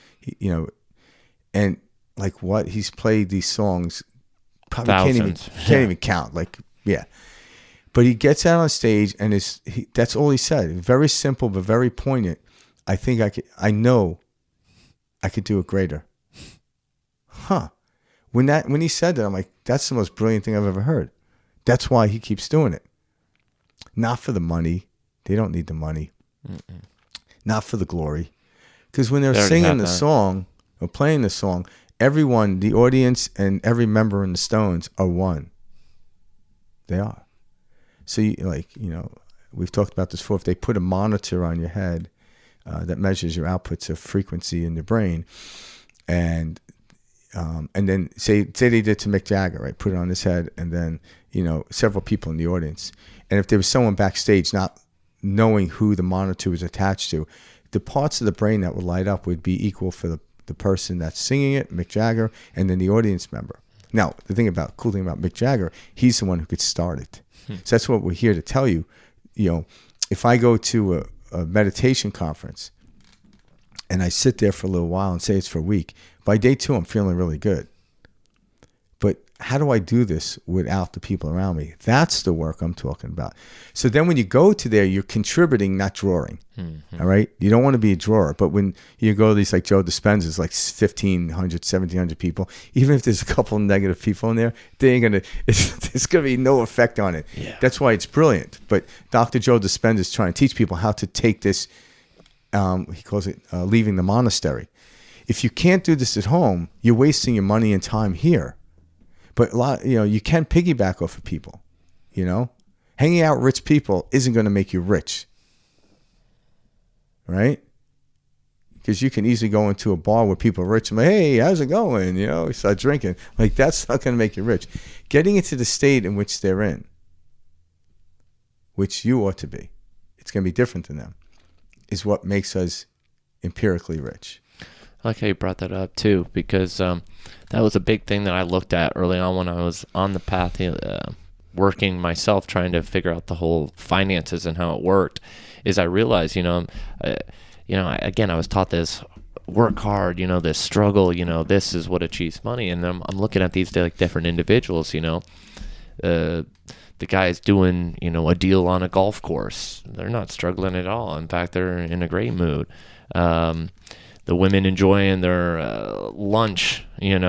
and like what he's played these songs, probably can't even count. Like, yeah. But he gets out on stage, and that's all he said. Very simple, but very poignant. I know I could do it greater. Huh. When he said that, I'm like, that's the most brilliant thing I've ever heard. That's why he keeps doing it. Not for the money. They don't need the money. Mm-mm. Not for the glory. Because when they're singing the song or playing the song, everyone, the audience and every member in the Stones are one. They are. So, we've talked about this before. If they put a monitor on your head that measures your outputs of frequency in your brain, and then say they did to Mick Jagger, right? Put it on his head, and then, several people in the audience. And if there was someone backstage not knowing who the monitor was attached to, the parts of the brain that would light up would be equal for the person that's singing it, Mick Jagger, and then the audience member. Now, the cool thing about Mick Jagger, he's the one who could start it. So that's what we're here to tell you. If I go to a meditation conference and I sit there for a little while and say it's for a week, by day 2, I'm feeling really good. how do I do this without the people around me? That's the work I'm talking about. So then when you go to there, you're contributing, not drawing. All right. You don't want to be a drawer, but when you go to these like Joe Dispenza's, like 1,500, 1,700 people, even if there's a couple of negative people in there, they ain't gonna. There's gonna be no effect on it. Yeah. That's why it's brilliant. But Dr. Joe Dispenza is trying to teach people how to take this. He calls it leaving the monastery. If you can't do this at home, you're wasting your money and time here. But you can piggyback off of people. Hanging out with rich people isn't going to make you rich. Right? Because you can easily go into a bar where people are rich and like, hey, how's it going? Start drinking. Like, that's not going to make you rich. Getting into the state in which they're in, which you ought to be, it's going to be different than them, is what makes us empirically rich. I like how you brought that up too, because that was a big thing that I looked at early on when I was on the path, working myself, trying to figure out the whole finances and how it worked. Is I realized, I was taught this: work hard, this struggle, this is what achieves money. And I'm looking at these like different individuals, the guy's doing, a deal on a golf course. They're not struggling at all. In fact, they're in a great mood. The women enjoying their lunch, doing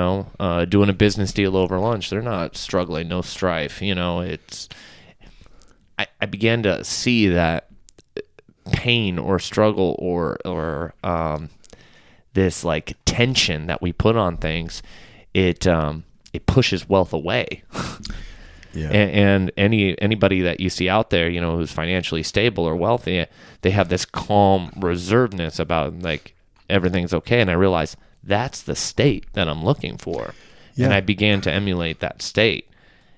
a business deal over lunch. They're not struggling, no strife. I began to see that pain or struggle or this like tension that we put on things, it pushes wealth away. Yeah. And anybody that you see out there, who's financially stable or wealthy, they have this calm reservedness about like everything's okay. And I realized that's the state that I'm looking for. Yeah. And I began to emulate that state.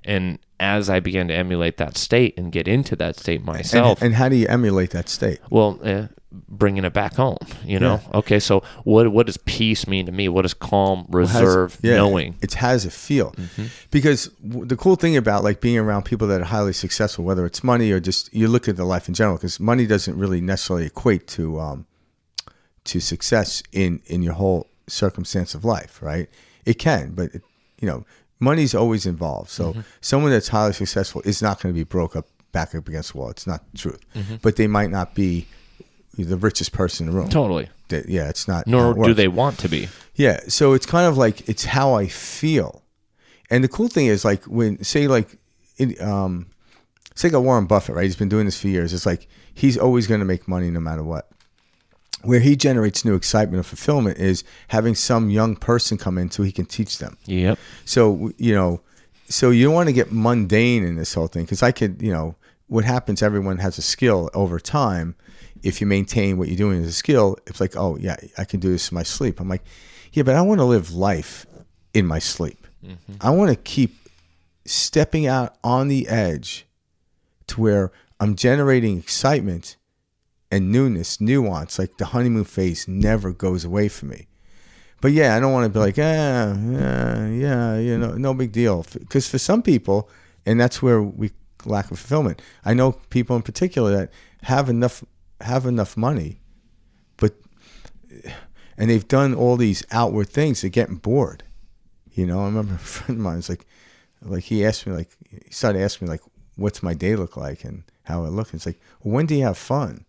And as I began to emulate that state and get into that state myself. And how do you emulate that state? Well, bringing it back home, Yeah. Okay, so what does peace mean to me? What does calm, reserve, knowing? It has a feel. Mm-hmm. Because the cool thing about like being around people that are highly successful, whether it's money or just you look at the life in general, because money doesn't really necessarily equate to success in your whole circumstance of life, right? It can, but money's always involved. So someone that's highly successful is not going to be back up against the wall. It's not the truth. Mm-hmm. But they might not be the richest person in the room. Totally. It's not. Nor do they want to be. Yeah. So it's kind of like, it's how I feel. And the cool thing is like say Warren Buffett, right? He's been doing this for years. It's like, he's always going to make money no matter what. Where he generates new excitement and fulfillment is having some young person come in so he can teach them. Yep. So, so you don't want to get mundane in this whole thing. Because what happens, everyone has a skill over time. If you maintain what you're doing as a skill, it's like, oh, yeah, I can do this in my sleep. I'm like, yeah, but I want to live life in my sleep. Mm-hmm. I want to keep stepping out on the edge to where I'm generating excitement and newness, nuance, like the honeymoon phase never goes away from me. But yeah, I don't want to be like, no big deal. Because for some people, and that's where we lack of fulfillment. I know people in particular that have enough money, and they've done all these outward things, they're getting bored. I remember a friend of mine was like he started asking me like, what's my day look like and how it looks. It's like, well, when do you have fun?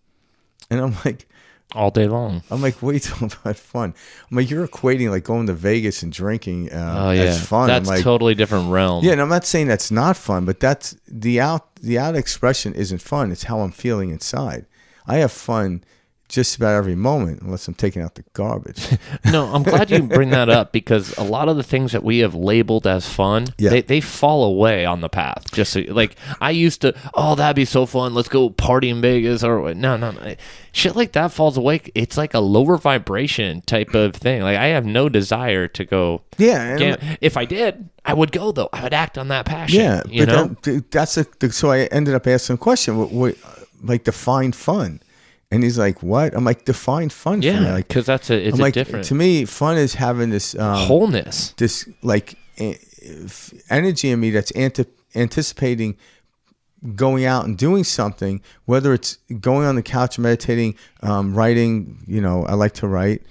And I'm like, all day long. I'm like, what are you talking about fun? I'm like, you're equating like going to Vegas and drinking as fun. That's like, totally different realm. Yeah, and I'm not saying that's not fun, but that's the out expression isn't fun. It's how I'm feeling inside. I have fun just about every moment, unless I'm taking out the garbage. No, I'm glad you bring that up, because a lot of the things that we have labeled as fun, they fall away on the path. Just so, like I used to, that'd be so fun. Let's go party in Vegas, or no. Shit like that falls away. It's like a lower vibration type of thing. Like I have no desire to go. Yeah. If I did, I would go though. I would act on that passion. Yeah. So I ended up asking a question. What like define fun? And he's like, "What?" I'm like, "Define fun for me." Yeah, because it's like, different. To me, fun is having this wholeness, this like energy in me that's anticipating going out and doing something. Whether it's going on the couch, meditating, writing. I like to write.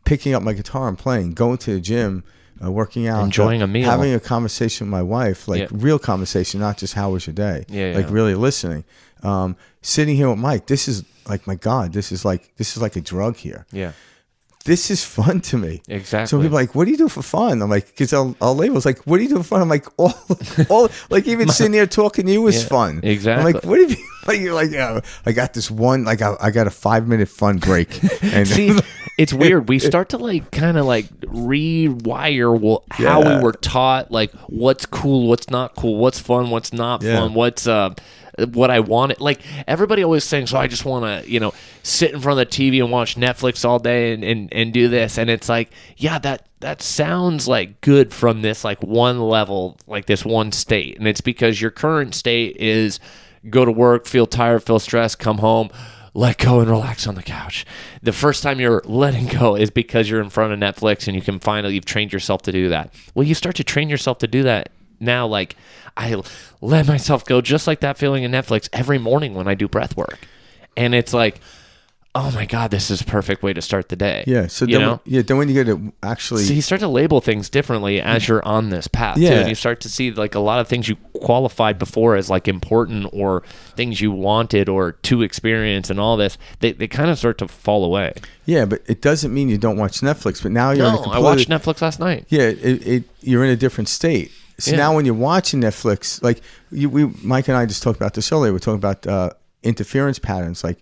Picking up my guitar and playing. Going to the gym. working out, enjoying a meal, having a conversation with my wife, like real conversation, not just how was your day, like really listening. Sitting here with Mike, this is like, my God, this is like a drug here. Yeah. This is fun to me. Exactly. So people are like, what do you do for fun? I'm like, because I'll label, it's like, what do you do for fun? I'm like, all like, even sitting here talking to you is fun. Exactly. I'm like, what do you like? You're like, I got this one, like, I got a 5-minute fun break. And see, it's weird. We start to like kind of like rewire how we were taught, like what's cool, what's not cool, what's fun, what's not fun, what's what I wanted. Like everybody always saying, so I just want to, sit in front of the TV and watch Netflix all day and do this. And it's like, yeah, that sounds like good from this like one level, like this one state. And it's because your current state is go to work, feel tired, feel stressed, come home, let go and relax on the couch. The first time you're letting go is because you're in front of Netflix and you've trained yourself to do that. Well, you start to train yourself to do that now. Like I let myself go just like that feeling in Netflix every morning when I do breath work. And it's like, oh my God, this is a perfect way to start the day. Yeah. So then when you get to actually, so you start to label things differently as you're on this path. Yeah. Too, and you start to see like a lot of things you qualified before as like important or things you wanted or to experience and all this, they kind of start to fall away. Yeah, but it doesn't mean you don't watch Netflix. But now you're I watched Netflix last night. Yeah, you're in a different state. So now when you're watching Netflix, like Mike and I just talked about this earlier. We're talking about interference patterns. Like,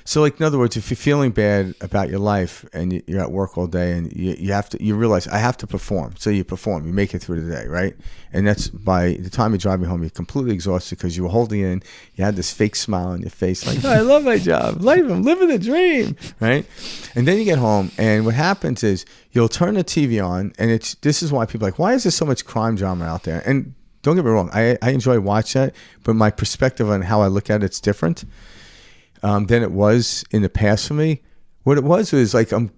so like, in other words, if you're feeling bad about your life and you're at work all day and you realize I have to perform. So you perform, you make it through the day, right? And that's by the time you're driving home, you're completely exhausted because you were holding in, you had this fake smile on your face, like, oh, I love my job, I'm living the dream, right? And then you get home, and what happens is you'll turn the TV on, and this is why people are like, why is there so much crime drama out there? And don't get me wrong, I enjoy watching that, but my perspective on how I look at it's different than it was in the past for me. What it was like I'm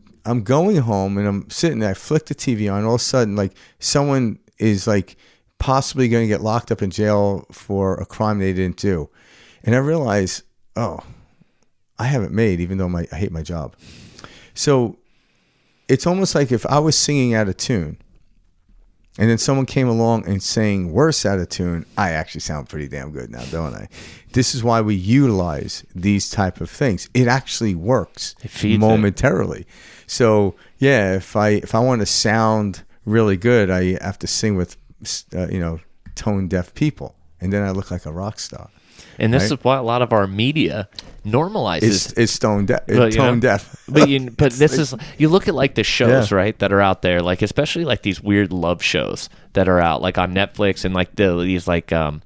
going home and I'm sitting there, I flick the TV on, all of a sudden like someone is like possibly going to get locked up in jail for a crime they didn't do. And I realize, oh, I haven't made, even though I hate my job. So it's almost like if I was singing out of tune, and then someone came along and sang worse out of tune, I actually sound pretty damn good now, don't I? This is why we utilize these type of things. It actually works momentarily. So yeah, if I want to sound really good, I have to sing with tone deaf people, and then I look like a rock star. And this is why a lot of our media normalizes it's tone deaf. But this is, you look at like the shows, right, that are out there, like especially like these weird love shows that are out like on Netflix and like these like I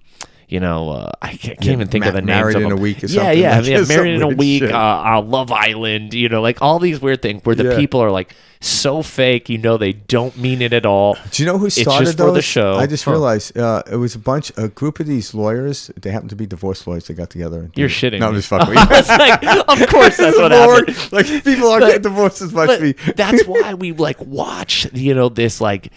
can't even think of the names Married of in them. a Week or something. Married in a Week, Love Island, like all these weird things where the people are like so fake, they don't mean it at all. Do you know who started it's just those? For the show. I just realized it was a group of these lawyers. They happened to be divorce lawyers. They got together. You're shitting. No, I'm me. just fucking with you. Like, of course, that's what happened. Like people aren't getting divorced as much. That's why we like watch, this like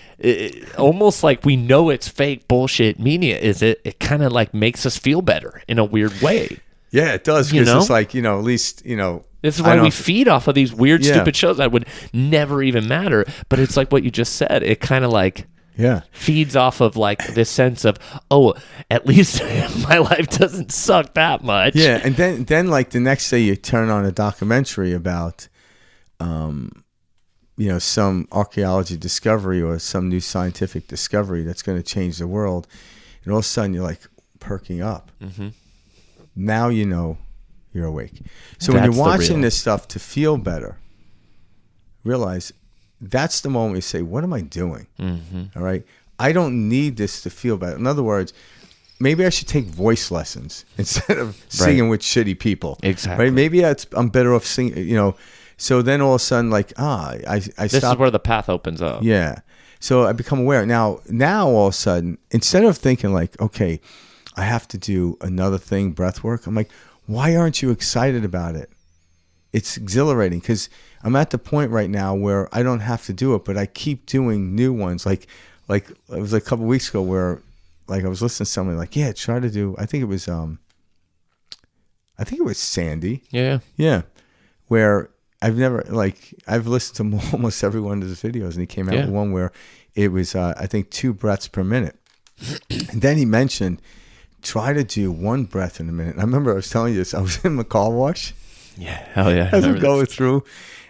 almost like we know it's fake bullshit media. It kind of like makes us feel better in a weird way. Yeah, it does. Because it's like at least This is why we feed off of these weird, stupid shows that would never even matter. But it's like what you just said. It kind of like feeds off of like this sense of, oh, at least my life doesn't suck that much. Yeah, and then like the next day you turn on a documentary about, some archaeology discovery or some new scientific discovery that's going to change the world, and all of a sudden you're like perking up. Mm-hmm. Now you're awake. So when you're watching this stuff to feel better, realize that's the moment you say, what am I doing? Mm-hmm. All right. I don't need this to feel better. In other words, maybe I should take voice lessons instead of singing with shitty people. Exactly. Right. Maybe I'm better off singing, so then all of a sudden like, I this stop. is where the path opens up. Yeah. So I become aware. Now all of a sudden, instead of thinking like, okay, I have to do another thing, breath work. I'm like, why aren't you excited about it? It's exhilarating because I'm at the point right now where I don't have to do it, but I keep doing new ones. Like it was like a couple of weeks ago where like I was listening to someone like, try to do, I think it was Sandy. Yeah. Yeah. Where I've listened to almost every one of his videos, and he came out with one where it was, I think, 2 breaths per minute. And then he mentioned, try to do 1 breath in a minute. And I remember I was telling you this, I was in the car wash. Yeah, hell yeah. As I'm going through,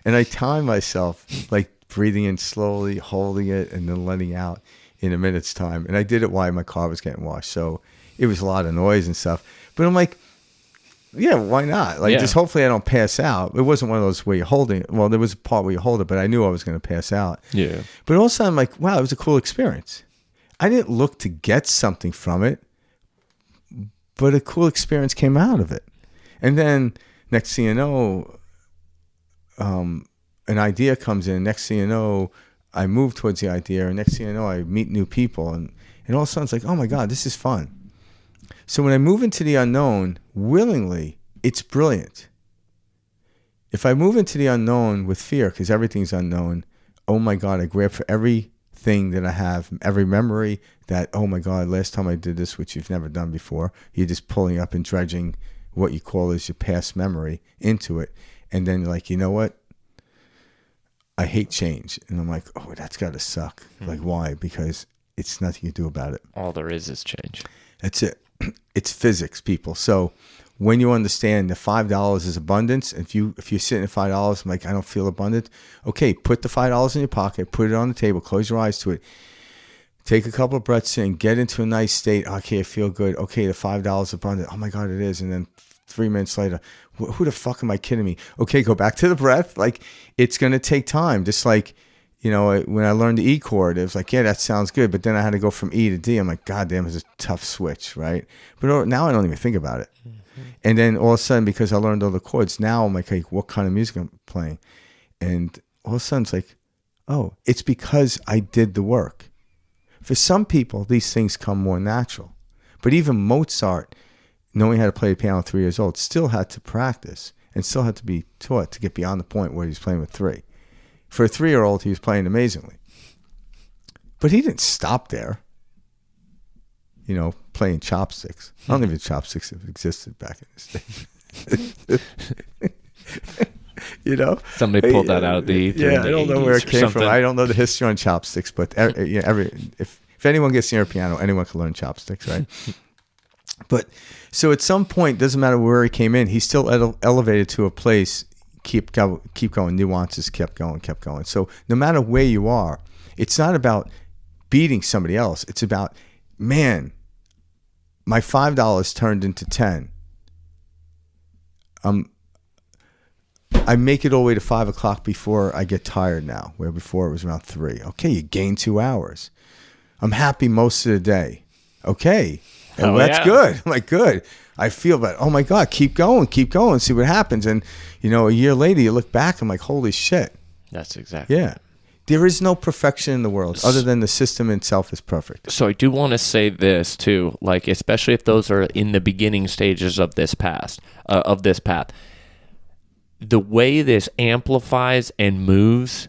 and I time myself, like breathing in slowly, holding it, and then letting out in a minute's time. And I did it while my car was getting washed. So it was a lot of noise and stuff. But I'm like, yeah, why not? Like, just hopefully I don't pass out. It wasn't one of those where you're holding it. Well, there was a part where you hold it, but I knew I was going to pass out. Yeah. But also I'm like, wow, it was a cool experience. I didn't look to get something from it, but a cool experience came out of it. And then next thing you know, an idea comes in. Next thing you know, I move towards the idea. And next thing you know, I meet new people. And all of a sudden it's like, oh my God, this is fun. So when I move into the unknown willingly, it's brilliant. If I move into the unknown with fear, because everything's unknown, oh my God, I grab for everything that I have, every memory that, oh my God, last time I did this, which you've never done before, you're just pulling up and dredging what you call is your past memory into it. And then you're like, you know what? I hate change. And I'm like, oh, that's got to suck. Like, why? Because it's nothing you do about it. All there is change. That's it. It's physics, people. So when you understand the $5 is abundance, if you're sitting at $5, I'm like, I don't feel abundant. Okay, put the $5 in your pocket, put it on the table, close your eyes to it. Take a couple of breaths in, get into a nice state. Okay, I feel good. Okay, the $5 is abundant. Oh my God, it is. And then 3 minutes later, who the fuck am I kidding me? Okay, go back to the breath. Like, it's going to take time. Just like, you know, when I learned the E chord, it was like, yeah, that sounds good. But then I had to go from E to D. I'm like, God damn, it's a tough switch, right? But now I don't even think about it. Mm-hmm. And then all of a sudden, because I learned all the chords, now I'm like, hey, what kind of music I'm playing? And all of a sudden, it's like, oh, it's because I did the work. For some people, these things come more natural. But even Mozart, knowing how to play the piano at 3 years old, still had to practice and still had to be taught to get beyond the point where he's playing with 3. For a 3-year-old, he was playing amazingly. But he didn't stop there, you know, playing chopsticks. I don't even chopsticks existed back in this day. You know? Somebody pulled that out of the ether. Yeah, I don't know where it came from. I don't know the history on chopsticks, but if anyone gets near a piano, anyone can learn chopsticks, right? But so at some point, doesn't matter where he came in, he's still elevated to a place. Keep going. Nuances kept going. So no matter where you are, it's not about beating somebody else. It's about, man, my $5 turned into 10. I make it all the way to 5 o'clock before I get tired now, where before it was around 3. Okay, you gain 2 hours. I'm happy most of the day. Okay, and that's good. I'm like, good. I feel that, oh my God, keep going, see what happens. And, you know, a year later, you look back, I'm like, holy shit. That's exactly. Yeah. There is no perfection in the world other than the system itself is perfect. So I do want to say this too, like, especially if those are in the beginning stages of this path. The way this amplifies and moves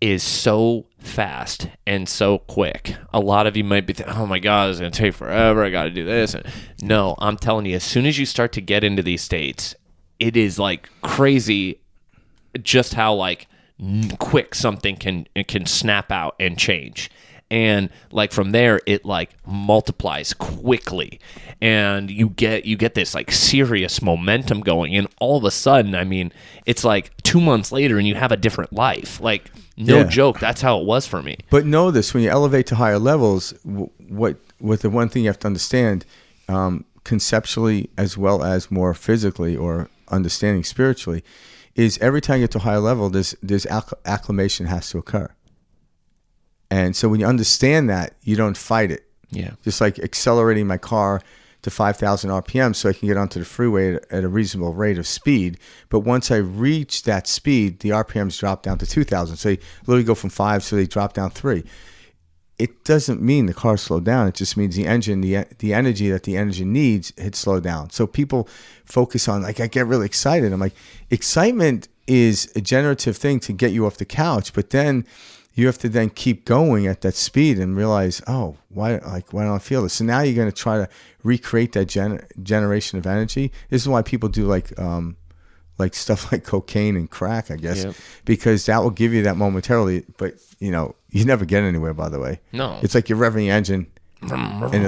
is so fast and so quick. A lot of you might be thinking, oh my God, it's going to take forever. I got to do this. No, I'm telling you, as soon as you start to get into these states, it is like crazy just how like quick something can snap out and change. And like from there, it like multiplies quickly, and you get this like serious momentum going. And all of a sudden, I mean, it's like 2 months later, and you have a different life. Like no joke, that's how it was for me. But know this: when you elevate to higher levels, what the one thing you have to understand, conceptually as well as more physically or understanding spiritually, is every time you get to a higher level, there's acclimation has to occur. And so when you understand that, you don't fight it. Yeah. Just like accelerating my car to 5,000 RPM so I can get onto the freeway at a reasonable rate of speed. But once I reach that speed, the RPMs drop down to 2,000. So they literally go from 5, so they drop down 3. It doesn't mean the car slowed down. It just means the engine, the energy that the engine needs had slowed down. So people focus on, like, I get really excited. I'm like, excitement is a generative thing to get you off the couch, but then you have to then keep going at that speed and realize, oh, why don't I feel this? So now you're going to try to recreate that generation of energy. This is why people do like like stuff like cocaine and crack, I guess, Yep. because that will give you that momentarily. But you know, you never get anywhere. By the way, No. it's like you're revving the engine, and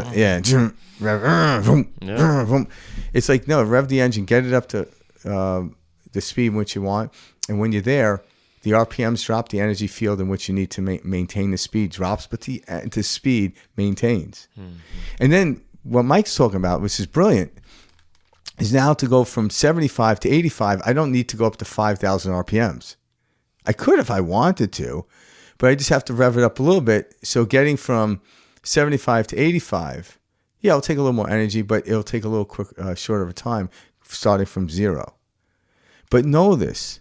it's like no, rev the engine, get it up to the speed in which you want, and when you're there, the RPMs drop, the energy field in which you need to maintain the speed drops, but the speed maintains. And then what Mike's talking about, which is brilliant, is now to go from 75 to 85, I don't need to go up to 5,000 RPMs. I could if I wanted to, but I just have to rev it up a little bit. So getting from 75 to 85, yeah, it'll take a little more energy, but it'll take a little shorter of a time starting from 0. But know this.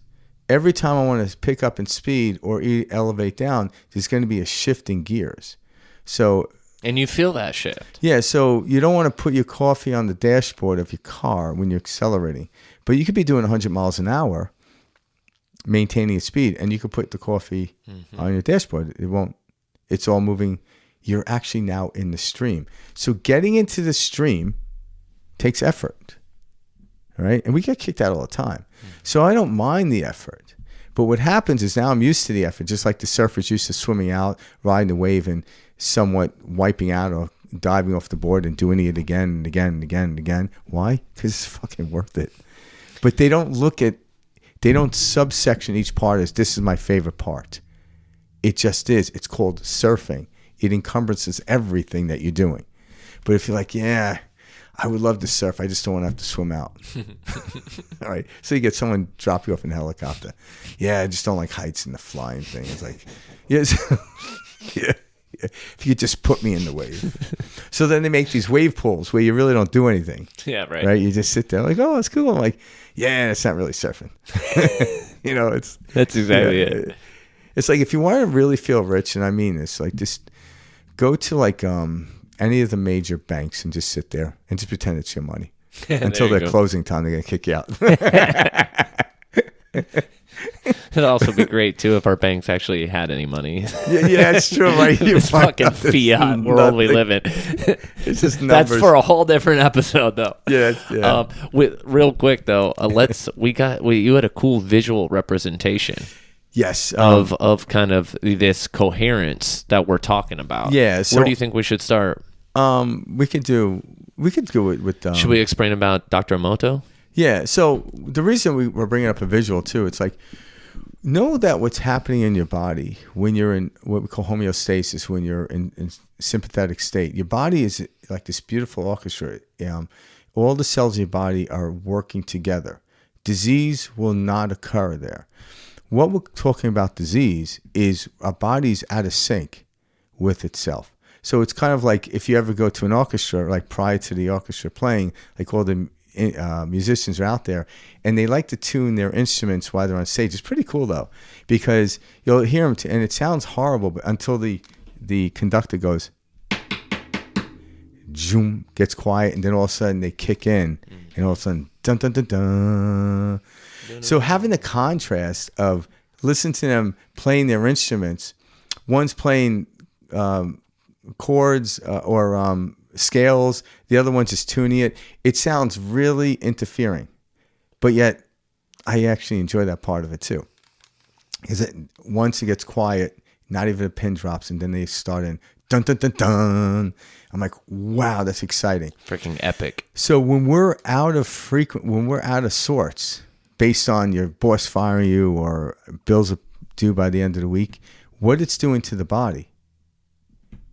Every time I want to pick up in speed or elevate down, there's going to be a shift in gears. So, and you feel that shift. Yeah, so you don't want to put your coffee on the dashboard of your car when you're accelerating. But you could be doing 100 miles an hour, maintaining a speed, and you could put the coffee on your dashboard. It won't. It's all moving. You're actually now in the stream. So getting into the stream takes effort. All right? And we get kicked out all the time. So I don't mind the effort. But what happens is now I'm used to the effort, just like the surfers used to swimming out, riding the wave, and somewhat wiping out or diving off the board and doing it again and again and again and again. Why? Because it's fucking worth it. But they don't subsection each part as this is my favorite part. It just is. It's called surfing. It encompasses everything that you're doing. But if you're like, yeah, I would love to surf, I just don't want to have to swim out. All right. So you get someone drop you off in a helicopter. Yeah, I just don't like heights and the flying thing. It's like, yes, yeah. If you could just put me in the wave. So then they make these wave pools where you really don't do anything. Yeah, right. Right? You just sit there like, oh, it's cool. I'm like, yeah, it's not really surfing. You know, that's exactly it. It's like if you want to really feel rich, and I mean this, like just go to like any of the major banks and just sit there and just pretend it's your money until their closing time. They're gonna kick you out. It'd also be great too if our banks actually had any money. Yeah, it's true, right? This fucking fiat world we live in. It's just numbers. That's for a whole different episode, though. Yeah. Real quick though, you had a cool visual representation. Yes. Of kind of this coherence that we're talking about. Yeah. So, where do you think we should start? We could do it with. Should we explain about Dr. Emoto? Yeah. So the reason we're bringing up a visual too, it's like, know that what's happening in your body when you're in what we call homeostasis, when you're in sympathetic state, your body is like this beautiful orchestra. All the cells of your body are working together. Disease will not occur there. What we're talking about disease is our body's out of sync with itself. So it's kind of like if you ever go to an orchestra, like prior to the orchestra playing, like all the musicians are out there, and they like to tune their instruments while they're on stage. It's pretty cool though, because you'll hear them, and it sounds horrible, but until the conductor goes, zoom, gets quiet, and then all of a sudden they kick in, and all of a sudden, dun dun dun dun. So having the contrast of listen to them playing their instruments, one's playing chords or scales, the other one's just tuning it. It sounds really interfering, but yet I actually enjoy that part of it too. Because once it gets quiet, not even a pin drops, and then they start in dun dun dun dun. I'm like, wow, that's exciting. Freaking epic. So when we're out of sorts, based on your boss firing you or bills are due by the end of the week, what it's doing to the body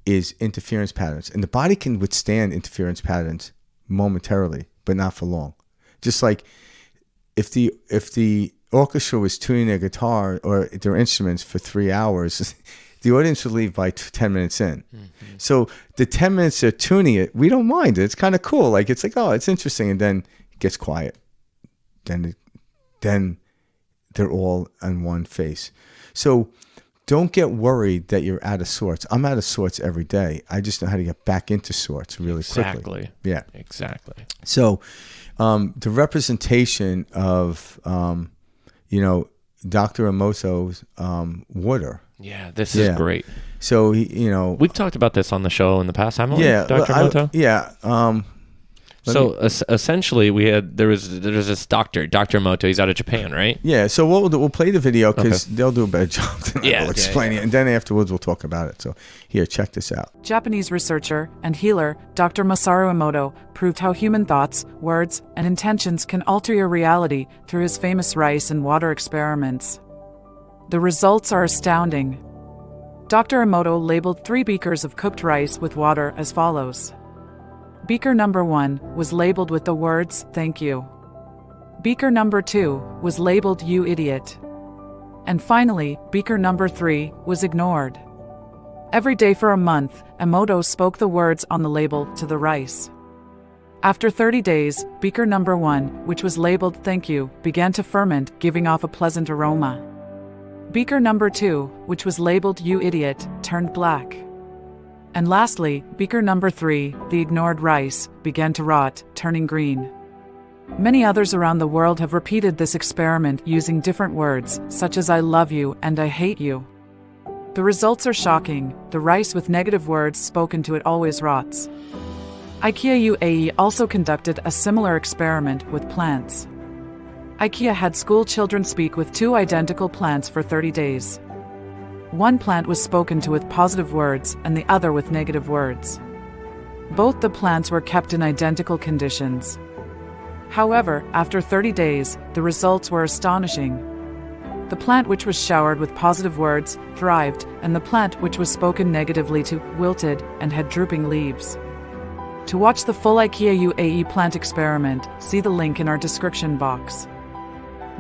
is interference patterns. And the body can withstand interference patterns momentarily, but not for long. Just like if the orchestra was tuning their guitar or their instruments for 3 hours, the audience would leave by 10 minutes in. Mm-hmm. So the 10 minutes they're tuning it, we don't mind it. It's kind of cool. Like it's like, oh, it's interesting. And then it gets quiet. Then they're all on one face. So don't get worried that you're out of sorts. I'm out of sorts every day. I just know how to get back into sorts really quickly. Yeah. Exactly. So the representation of, Dr. Emoto's water. Yeah, this is great. So, he, we've talked about this on the show in the past, haven't we? Yeah. Dr. Emoto? Yeah. So essentially, there's this Dr. Emoto. He's out of Japan, right? Yeah. So we'll play the video because they'll do a better job than I will explaining it, and then afterwards we'll talk about it. So here, check this out. Japanese researcher and healer Dr. Masaru Emoto proved how human thoughts, words, and intentions can alter your reality through his famous rice and water experiments. The results are astounding. Dr. Emoto labeled 3 beakers of cooked rice with water as follows. Beaker number 1 was labeled with the words, "Thank you." Beaker number 2 was labeled, "You idiot." And finally, beaker number 3 was ignored. Every day for a month, Emoto spoke the words on the label to the rice. After 30 days, beaker number 1, which was labeled, "Thank you," began to ferment, giving off a pleasant aroma. Beaker number 2, which was labeled, "You idiot," turned black. And lastly, beaker number 3, the ignored rice, began to rot, turning green. Many others around the world have repeated this experiment using different words, such as "I love you" and "I hate you." The results are shocking. The rice with negative words spoken to it always rots. IKEA UAE also conducted a similar experiment with plants. IKEA had school children speak with 2 identical plants for 30 days. One plant was spoken to with positive words and the other with negative words. Both the plants were kept in identical conditions. However, after 30 days, the results were astonishing. The plant which was showered with positive words thrived, and the plant which was spoken negatively to wilted and had drooping leaves. To watch the full IKEA UAE plant experiment, see the link in our description box.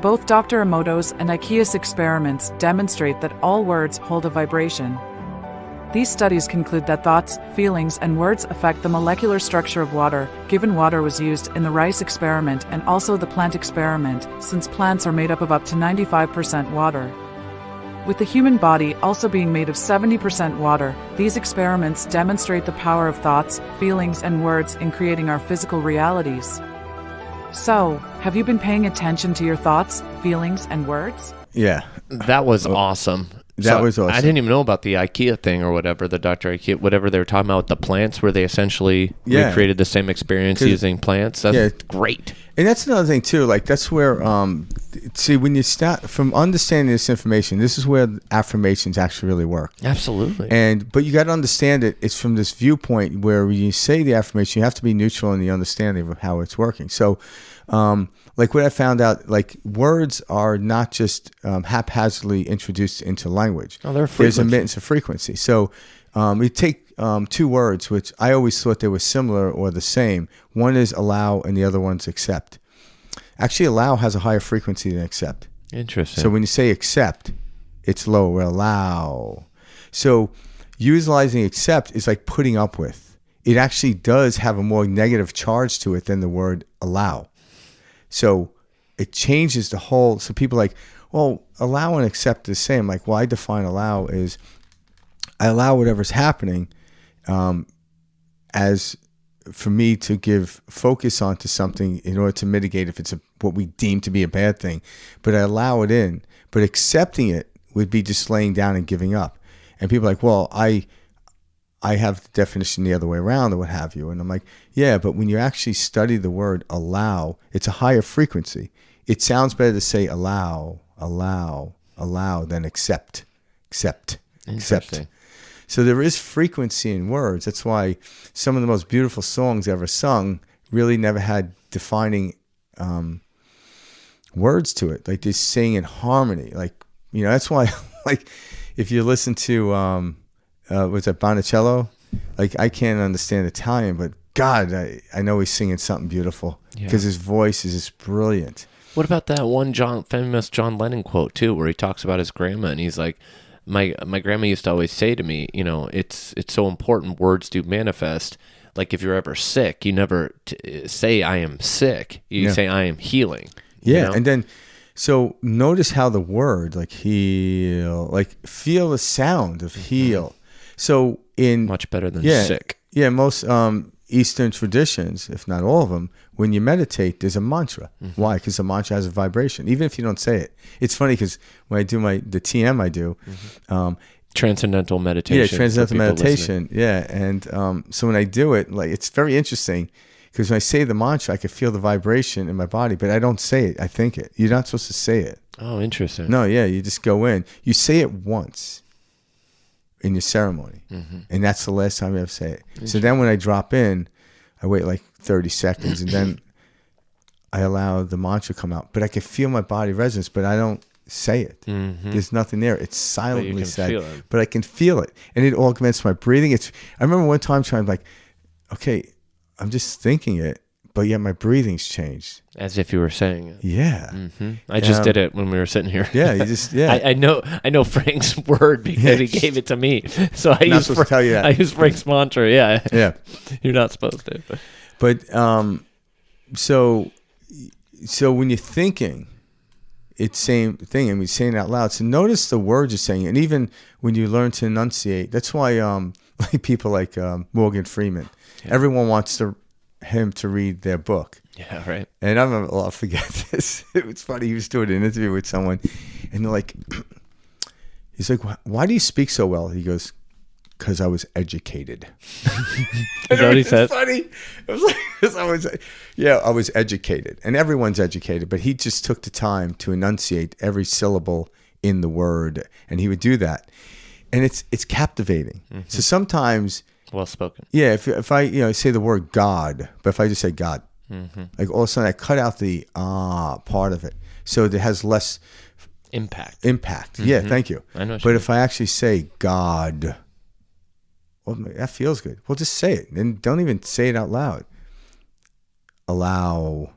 Both Dr. Emoto's and IKEA's experiments demonstrate that all words hold a vibration. These studies conclude that thoughts, feelings, and words affect the molecular structure of water, given water was used in the rice experiment and also the plant experiment, since plants are made up of 95% water. With the human body also being made of 70% water, these experiments demonstrate the power of thoughts, feelings, and words in creating our physical realities. So, have you been paying attention to your thoughts, feelings, and words? Yeah. That was awesome. That was awesome. I didn't even know about the IKEA thing or whatever, the Dr. IKEA, whatever they were talking about with the plants, where they essentially recreated the same experience using plants. That's great. And that's another thing, too. Like, that's where, see, when you start from understanding this information, this is where affirmations actually really work. Absolutely. But you got to understand it. It's from this viewpoint where when you say the affirmation, you have to be neutral in the understanding of how it's working. So, like what I found out, like words are not just haphazardly introduced into language. Oh, they're There's a maintenance of frequency. So we take 2 words, which I always thought they were similar or the same. One is allow and the other one's accept. Actually, allow has a higher frequency than accept. Interesting. So when you say accept, it's lower. Allow. So utilizing accept is like putting up with. It actually does have a more negative charge to it than the word allow. So it changes the whole. So people are like, well, allow and accept the same. Like, well, I define allow is I allow whatever's happening as for me to give focus onto something in order to mitigate if it's what we deem to be a bad thing. But I allow it in. But accepting it would be just laying down and giving up. And people are like, well, I have the definition the other way around or what have you. And I'm like, yeah, but when you actually study the word allow, it's a higher frequency. It sounds better to say allow than accept. So there is frequency in words. That's why some of the most beautiful songs ever sung really never had defining words to it. Like they sing in harmony. Like, you know, that's why, like, if you listen to, was that Bonicello? Like, I can't understand Italian, but God, I know he's singing something beautiful because his voice is just brilliant. What about that one famous John Lennon quote too, where he talks about his grandma and he's like, my grandma used to always say to me, you know, it's so important words do manifest. Like if you're ever sick, you never say I am sick. You say I am healing. Yeah, you know? and then so notice how the word like heal, like feel the sound of heal. So in much better than sick. Yeah, most Eastern traditions, if not all of them, when you meditate, there's a mantra. Mm-hmm. Why? Because the mantra has a vibration, even if you don't say it. It's funny because when I do the TM, I do transcendental meditation. Yeah, transcendental meditation. Listening. Yeah, and so when I do it, like it's very interesting Because when I say the mantra, I can feel the vibration in my body, but I don't say it. I think it. You're not supposed to say it. Oh, interesting. No, yeah, you just go in. You say it once in your ceremony, and that's the last time you ever say it. So then when I drop in, I wait like 30 seconds, and then I allow the mantra to come out. But I can feel my body resonance, but I don't say it. There's nothing there. It's silently said, but I can feel it, and it augments my breathing. I remember one time trying like, okay, I'm just thinking it, but yet my breathing's changed. As if you were saying it. Yeah. I just did it when we were sitting here. Yeah, you just, yeah. I know Frank's word because he gave it to me. So I use to tell you that. I use Frank's mantra. Yeah. Yeah. You're not supposed to. But so when you're thinking, it's same thing, and we're saying it out loud. So notice the words you're saying, and even when you learn to enunciate, that's why like people like Morgan Freeman, everyone wants him to read their book. Yeah, right. And I remember, I'll forget this. It was funny. He was doing an interview with someone, and they're like, he's like, why do you speak so well? He goes, because I was educated. Is that what he said? It's funny. It was like, 'cause I was educated, and everyone's educated, but he just took the time to enunciate every syllable in the word, and he would do that, and it's captivating. So sometimes, well spoken. yeah, if I say the word God, but if I just say God, like all of a sudden I cut out the part of it, so it has less impact. Yeah, thank you. I know. But if I actually say God, well, that feels good. Well, just say it, and don't even say it out loud. Allow.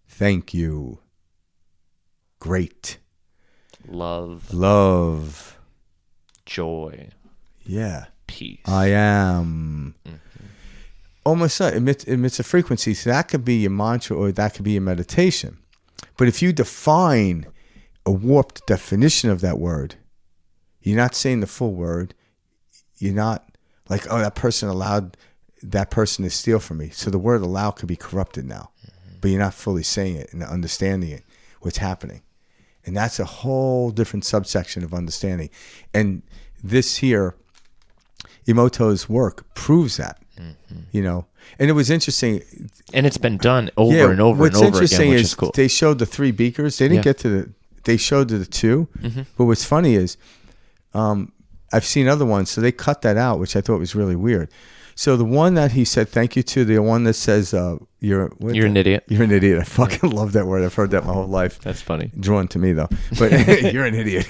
Thank you. Great. Love. Joy. Yeah. Peace. I am. Almost emits a frequency. So that could be your mantra, or that could be your meditation. But if you define a warped definition of that word, you're not saying the full word. You're not like, oh, that person allowed that person to steal from me. So the word allow could be corrupted now, but you're not fully saying it and understanding it, what's happening. And that's a whole different subsection of understanding. And this here, Emoto's work proves that, And it was interesting. And it's been done over and over and over again, which is cool. They showed the 3 beakers. They didn't get to they showed the 2. But what's funny is, I've seen other ones, so they cut that out, which I thought was really weird. So the one that he said thank you to, the one that says you're an idiot. You're an idiot. I fucking love that word. I've heard that my whole life. That's funny. Drawn to me though, but you're an idiot,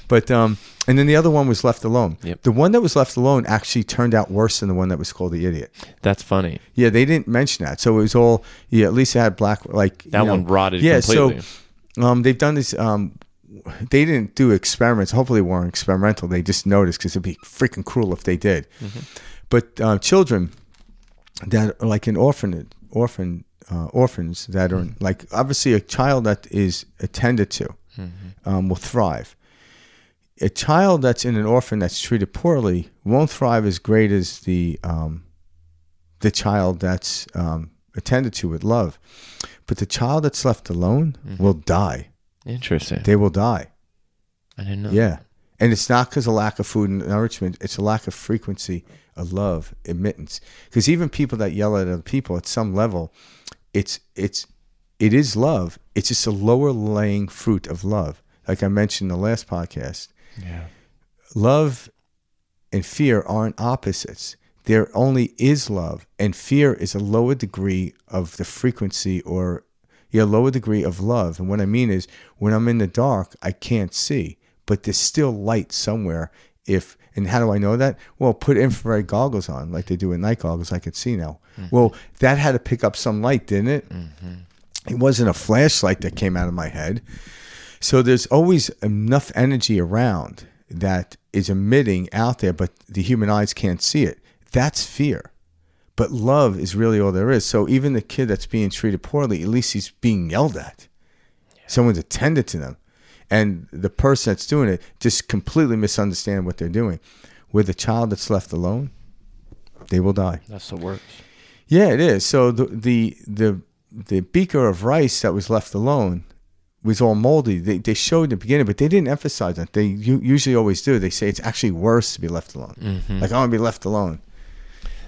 But and then the other one was left alone. Yep. The one that was left alone actually turned out worse than the one that was called the idiot. That's funny. Yeah, they didn't mention that, so it was all at least it had black that one rotted completely. So they've done this. They didn't do experiments. Hopefully, they weren't experimental. They just noticed, because it'd be freaking cruel if they did. But children that are like in orphans that are like, obviously a child that is attended to will thrive. A child that's in an orphan that's treated poorly won't thrive as great as the child that's attended to with love. But the child that's left alone will die. Interesting. They will die. I didn't know. Yeah. And it's not because of lack of food and nourishment. It's a lack of frequency of love, admittance. Because even people that yell at other people, at some level, it is love. It's just a lower laying fruit of love. Like I mentioned in the last podcast. Yeah. Love and fear aren't opposites. There only is love. And fear is a lower degree of the frequency, or lower degree of love. And what I mean is, when I'm in the dark, I can't see, but there's still light somewhere. And how do I know that? Well, put infrared goggles on, like they do in night goggles. I can see now. Well, that had to pick up some light, didn't it? It wasn't a flashlight that came out of my head. So there's always enough energy around that is emitting out there, but the human eyes can't see it. That's fear. But love is really all there is. So even the kid that's being treated poorly, at least he's being yelled at. Someone's attended to them. And the person that's doing it just completely misunderstands what they're doing. With a child that's left alone, they will die. That's the worst. Yeah, it is. So the beaker of rice that was left alone was all moldy. They showed in the beginning, but they didn't emphasize that. They usually always do. They say it's actually worse to be left alone. Like, I want to be left alone.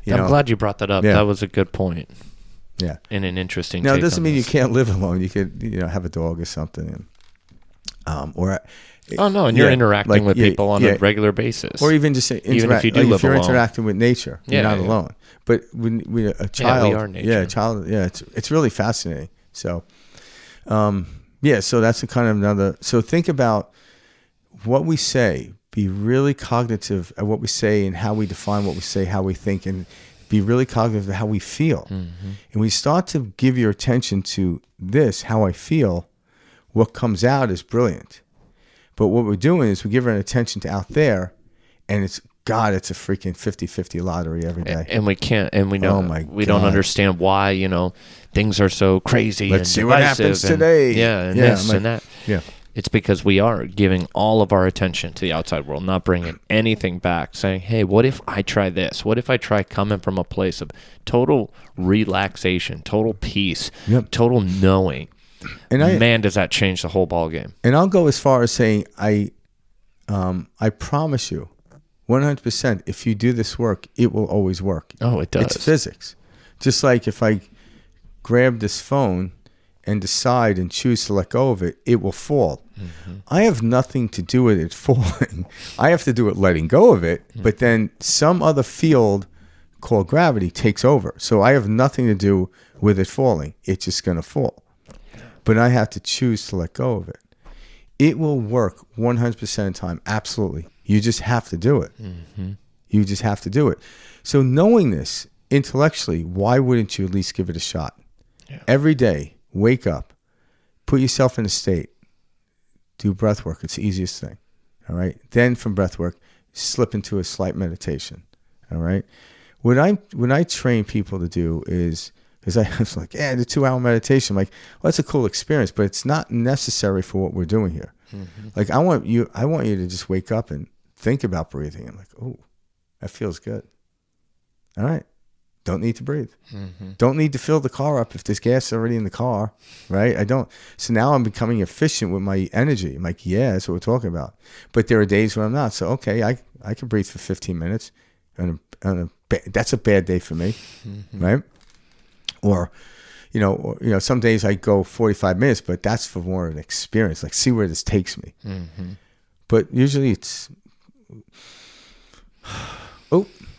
I'm glad you brought that up. Yeah. That was a good point. Yeah. And an interesting Now, it take doesn't on mean this. you can't live alone. You could, have a dog or something. And, and you're interacting with people on a regular basis. Or even just interact. Even if you do live if you're alone. interacting with nature, you're not alone. But when a child, we are nature. It's really fascinating. So, so that's a kind of another. So think about what we say. Be really cognitive of what we say and how we define what we say, how we think, and be really cognitive of how we feel. Mm-hmm. And when you start to give your attention to this, how I feel, what comes out is brilliant. But what we're doing is we give our attention to out there, and it's a freaking 50-50 lottery every day. And we can't, and we know, we don't understand why, things are so crazy. Let's and see what happens today. This and that. Yeah. It's because we are giving all of our attention to the outside world, not bringing anything back, saying, hey, what if I try this? What if I try coming from a place of total relaxation, total peace, total knowing? And man, does that change the whole ballgame. And I'll go as far as saying, I promise you, 100%, if you do this work, it will always work. Oh, it does. It's physics. Just like if I grab this phone and decide and choose to let go of it, it will fall. Mm-hmm. I have nothing to do with it falling. I have to do with letting go of it, but then some other field called gravity takes over. So I have nothing to do with it falling. It's just going to fall. But I have to choose to let go of it. It will work 100% of the time, absolutely. You just have to do it. Mm-hmm. You just have to do it. So knowing this intellectually, why wouldn't you at least give it a shot? Yeah. Every day, wake up, put yourself in a state, do breath work. It's the easiest thing. All right. Then from breath work, slip into a slight meditation. All right. What I train people to do is, because I was like, the 2-hour meditation. I'm like, well, that's a cool experience, but it's not necessary for what we're doing here. Mm-hmm. Like I want you to just wake up and think about breathing. I'm like, oh, that feels good. All right. Don't need to breathe. Mm-hmm. Don't need to fill the car up if there's gas already in the car, right? I don't. So now I'm becoming efficient with my energy. I'm like, that's what we're talking about. But there are days when I'm not. So, okay, I can breathe for 15 minutes. That's a bad day for me, mm-hmm. right? Or, some days I go 45 minutes, but that's for more of an experience. Like, see where this takes me. Mm-hmm. But usually it's,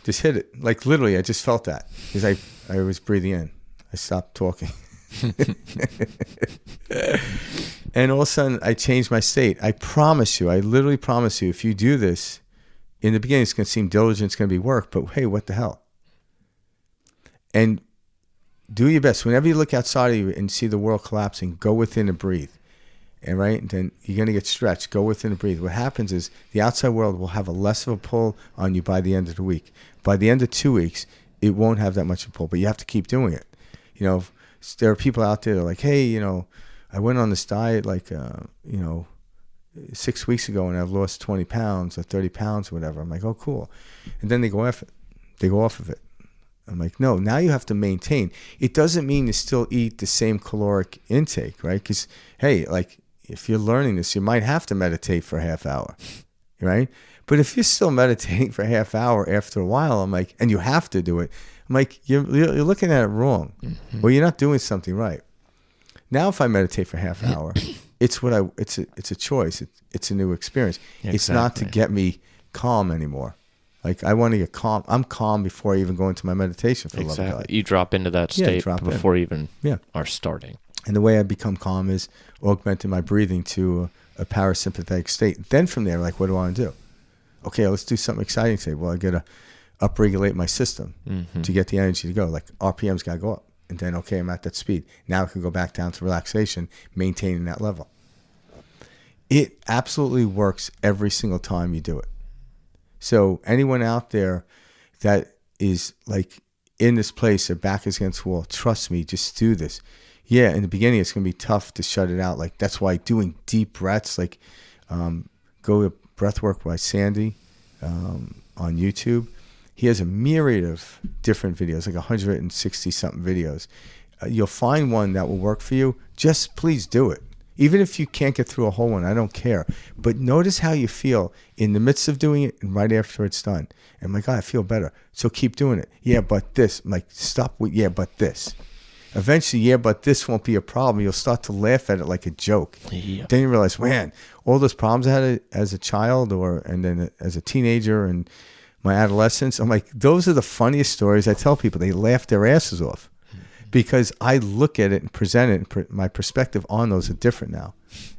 just hit it. Like literally, I just felt that because I was breathing in. I stopped talking. And all of a sudden, I changed my state. I literally promise you, if you do this, in the beginning, it's going to seem diligent, it's going to be work, but hey, what the hell? And do your best. Whenever you look outside of you and see the world collapsing, go within and breathe. And right, then you're going to get stretched. Go within and breathe. What happens is the outside world will have a less of a pull on you by the end of the week. By the end of 2 weeks, it won't have that much of a pull, but you have to keep doing it. There are people out there that are like, hey, I went on this diet 6 weeks ago and I've lost 20 pounds or 30 pounds or whatever. I'm like, oh, cool. And then they go off it. They go off of it. I'm like, no, now you have to maintain. It doesn't mean you still eat the same caloric intake, right? Because, hey, like, if you're learning this, you might have to meditate for a half hour, right? But if you're still meditating for a half hour after a while, I'm like, and you have to do it, I'm like, you're looking at it wrong, or you're not doing something right. Now, if I meditate for a half hour, it's a choice. It's a new experience. Exactly. It's not to get me calm anymore. Like I want to get calm. I'm calm before I even go into my meditation. For love of God. You drop into that state before you even are starting. And the way I become calm is augmenting my breathing to a parasympathetic state. Then from there, like, what do I want to do? Okay, let's do something exciting today. Well, I got to upregulate my system to get the energy to go. Like RPM's got to go up. And then, okay, I'm at that speed. Now I can go back down to relaxation, maintaining that level. It absolutely works every single time you do it. So anyone out there that is like in this place, their back is against the wall, trust me, just do this. Yeah, in the beginning, it's going to be tough to shut it out. Like that's why doing deep breaths, like go to Breathwork by Sandy on YouTube. He has a myriad of different videos, like 160-something videos. You'll find one that will work for you. Just please do it. Even if you can't get through a whole one, I don't care. But notice how you feel in the midst of doing it and right after it's done. And I'm like, God, I feel better. So keep doing it. Yeah, but this. I'm like, stop with yeah, but this. Eventually, yeah, but this won't be a problem. You'll start to laugh at it like a joke. Yeah. Then you realize, man, all those problems I had as a child and then as a teenager and my adolescence, I'm like, those are the funniest stories I tell people. They laugh their asses off. Because I look at it and present it, and my perspective on those are different now.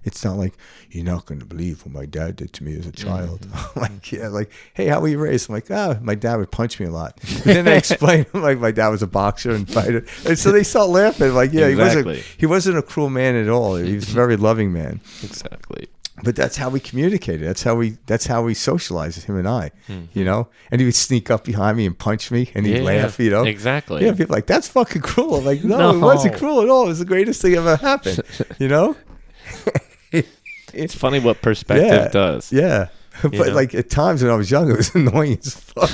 It's not like, you're not going to believe what my dad did to me as a child. I'm like, yeah, like, hey, how were you raised? I'm like, my dad would punch me a lot. But then I explain, like, my dad was a boxer and fighter. And so they start laughing. Like, yeah, exactly. he wasn't a cruel man at all. He was a very loving man. Exactly. But that's how we communicated. That's how we socialized, him and I, you know? And he would sneak up behind me and punch me and he'd laugh, you know? Exactly. Yeah, people are like, that's fucking cruel. I'm like, no, it wasn't cruel at all. It was the greatest thing ever happened, you know? It's funny what perspective does. Yeah. But like at times when I was young, it was annoying as fuck.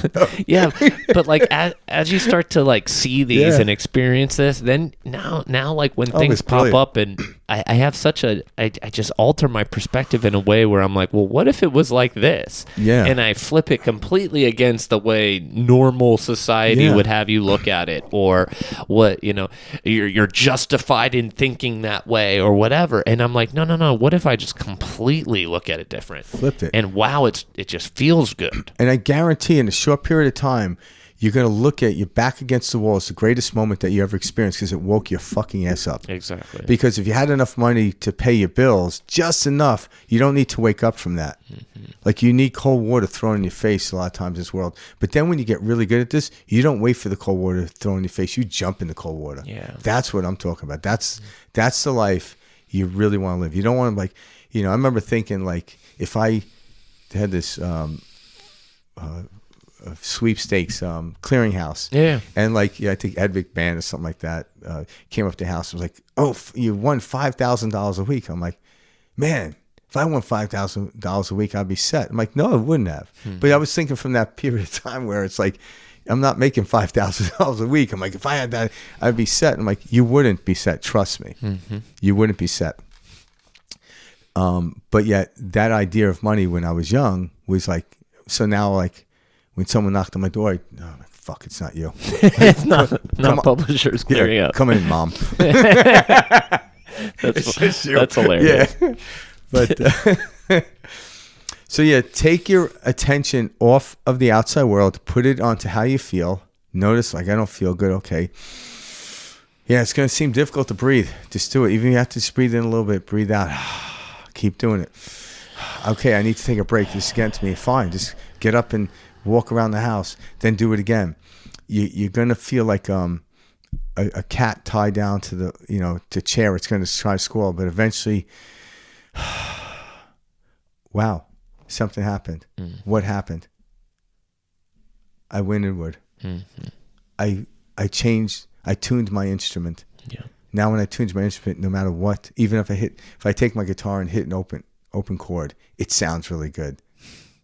Yeah, but like as you start to like see these and experience this, then now like when things pop up and I have such I just alter my perspective in a way where I'm like, well, what if it was like this? Yeah. And I flip it completely against the way normal society would have you look at it, or what, you know, you're justified in thinking that way or whatever. And I'm like, no. What if I just completely look at it different? Flip it. And wow, it just feels good. And I guarantee in a short period of time, you're going to look at your back against the wall. It's the greatest moment that you ever experienced because it woke your fucking ass up. Exactly. Because if you had enough money to pay your bills, just enough, you don't need to wake up from that. Like you need cold water thrown in your face a lot of times in this world. But then when you get really good at this, you don't wait for the cold water thrown in your face. You jump in the cold water. Yeah. That's what I'm talking about. That's the life you really want to live. You don't want to like, you know, I remember thinking like if I had this sweepstakes clearinghouse. Yeah. And like, I think Ed McMahon or something like that came up to the house and was like, oh, you won $5,000 a week. I'm like, man, if I won $5,000 a week, I'd be set. I'm like, no, I wouldn't have. But I was thinking from that period of time where it's like, I'm not making $5,000 a week. I'm like, if I had that, I'd be set. I'm like, you wouldn't be set. Trust me. You wouldn't be set. But yet that idea of money when I was young was like, so now like when someone knocked on my door, fuck, it's not you. It's not Publishers Clearing Up. Come in, Mom. That's hilarious. Yeah. But so yeah, take your attention off of the outside world, put it onto how you feel. Notice like, I don't feel good. Okay. Yeah, it's going to seem difficult to breathe. Just do it. Even if you have to just breathe in a little bit, breathe out. Keep doing it. Okay, I need to take a break. This is getting to me. Fine. Just get up and walk around the house. Then do it again. You're going to feel like a cat tied down to the chair. It's going to try to squirrel, but eventually, wow, something happened. What happened? I went inward. I changed. I tuned my instrument. Yeah. Now when I tune my instrument, no matter what, even if I take my guitar and hit an open chord, it sounds really good.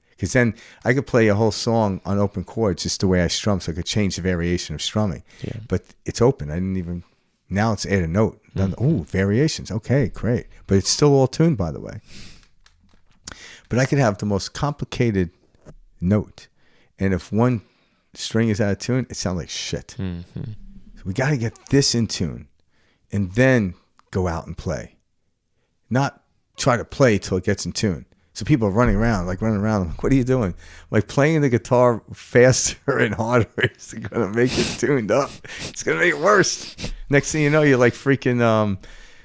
Because then I could play a whole song on open chords just the way I strum, so I could change the variation of strumming. Yeah. But it's open. Now it's add a note. Ooh, variations. Okay, great. But it's still all tuned, by the way. But I could have the most complicated note. And if one string is out of tune, it sounds like shit. So we got to get this in tune. And then go out and play. Not try to play till it gets in tune. So people are running around. I'm like, what are you doing? Like playing the guitar faster and harder is going to make it tuned up. It's going to make it worse. Next thing you know, you're like freaking...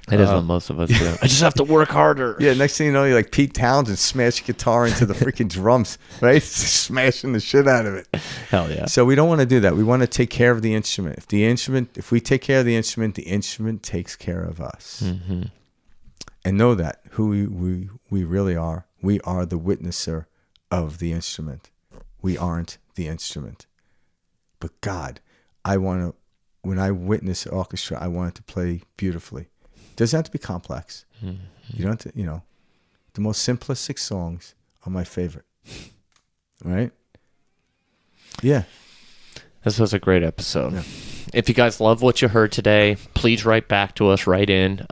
That is what most of us do. I just have to work harder. Yeah, next thing you know, you're like Pete Townsend, smash guitar into the freaking drums, right? Smashing the shit out of it. Hell yeah. So we don't want to do that. We want to take care of the instrument. If we take care of the instrument takes care of us. And know that, who we really are. We are the witnesser of the instrument. We aren't the instrument. But God, when I witness orchestra, I want it to play beautifully. It doesn't have to be complex. You don't have to, the most simplistic songs are my favorite. Right? Yeah. This was a great episode. if you guys love what you heard today, please write back to us, write in.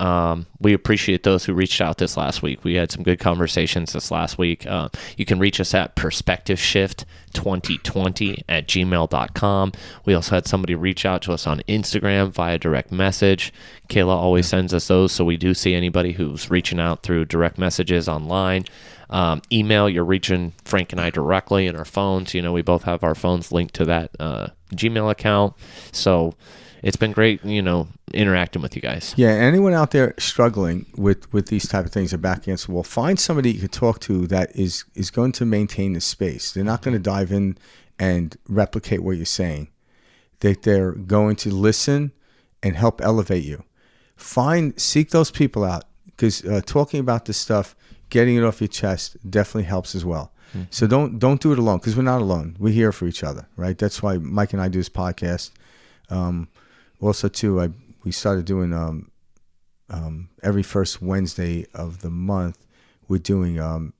We appreciate those who reached out this last week. We had some good conversations this last week. You can reach us at perspectiveshift2020@gmail.com. We also had somebody reach out to us on Instagram via direct message. Kayla always sends us those, so we do see anybody who's reaching out through direct messages online. Email, you're reaching Frank and I directly in our phones. We both have our phones linked to that Gmail account. So it's been great, interacting with you guys. Yeah, anyone out there struggling with these type of things are back against the wall, find somebody you can talk to that is going to maintain the space. They're not going to dive in and replicate what you're saying. They're going to listen and help elevate you. Seek those people out, because talking about this stuff, getting it off your chest definitely helps as well. Mm-hmm. So don't do it alone, because we're not alone. We're here for each other, right? That's why Mike and I do this podcast. Also, too, we started doing every first Wednesday of the month, we're doing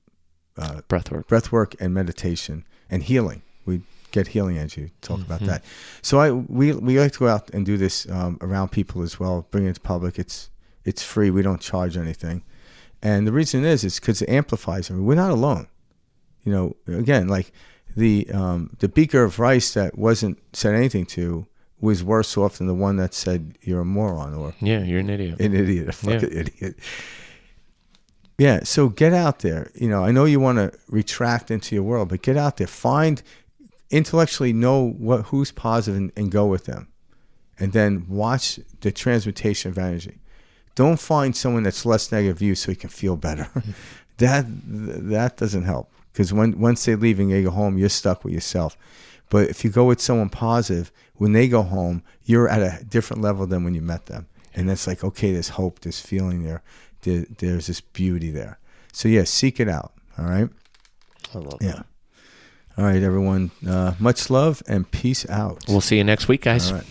breath work and meditation and healing. We get healing energy, talk about that. So we like to go out and do this around people as well, bring it to public. It's free. We don't charge anything. And the reason is because it amplifies. We're not alone. Again, like the beaker of rice that wasn't said anything to was worse off than the one that said you're a moron, or you're an idiot. A fucking idiot. Yeah, so get out there. I know you want to retract into your world, but get out there. Intellectually know who's positive and go with them. And then watch the transmutation of energy. Don't find someone that's less negative of you so you can feel better. That doesn't help, because once they're leaving, they go home, you're stuck with yourself. But if you go with someone positive, when they go home, you're at a different level than when you met them. And that's like, okay, there's hope, there's feeling there. There's this beauty there. So yeah, seek it out. All right. I love that. All right, everyone. Much love and peace out. We'll see you next week, guys. All right.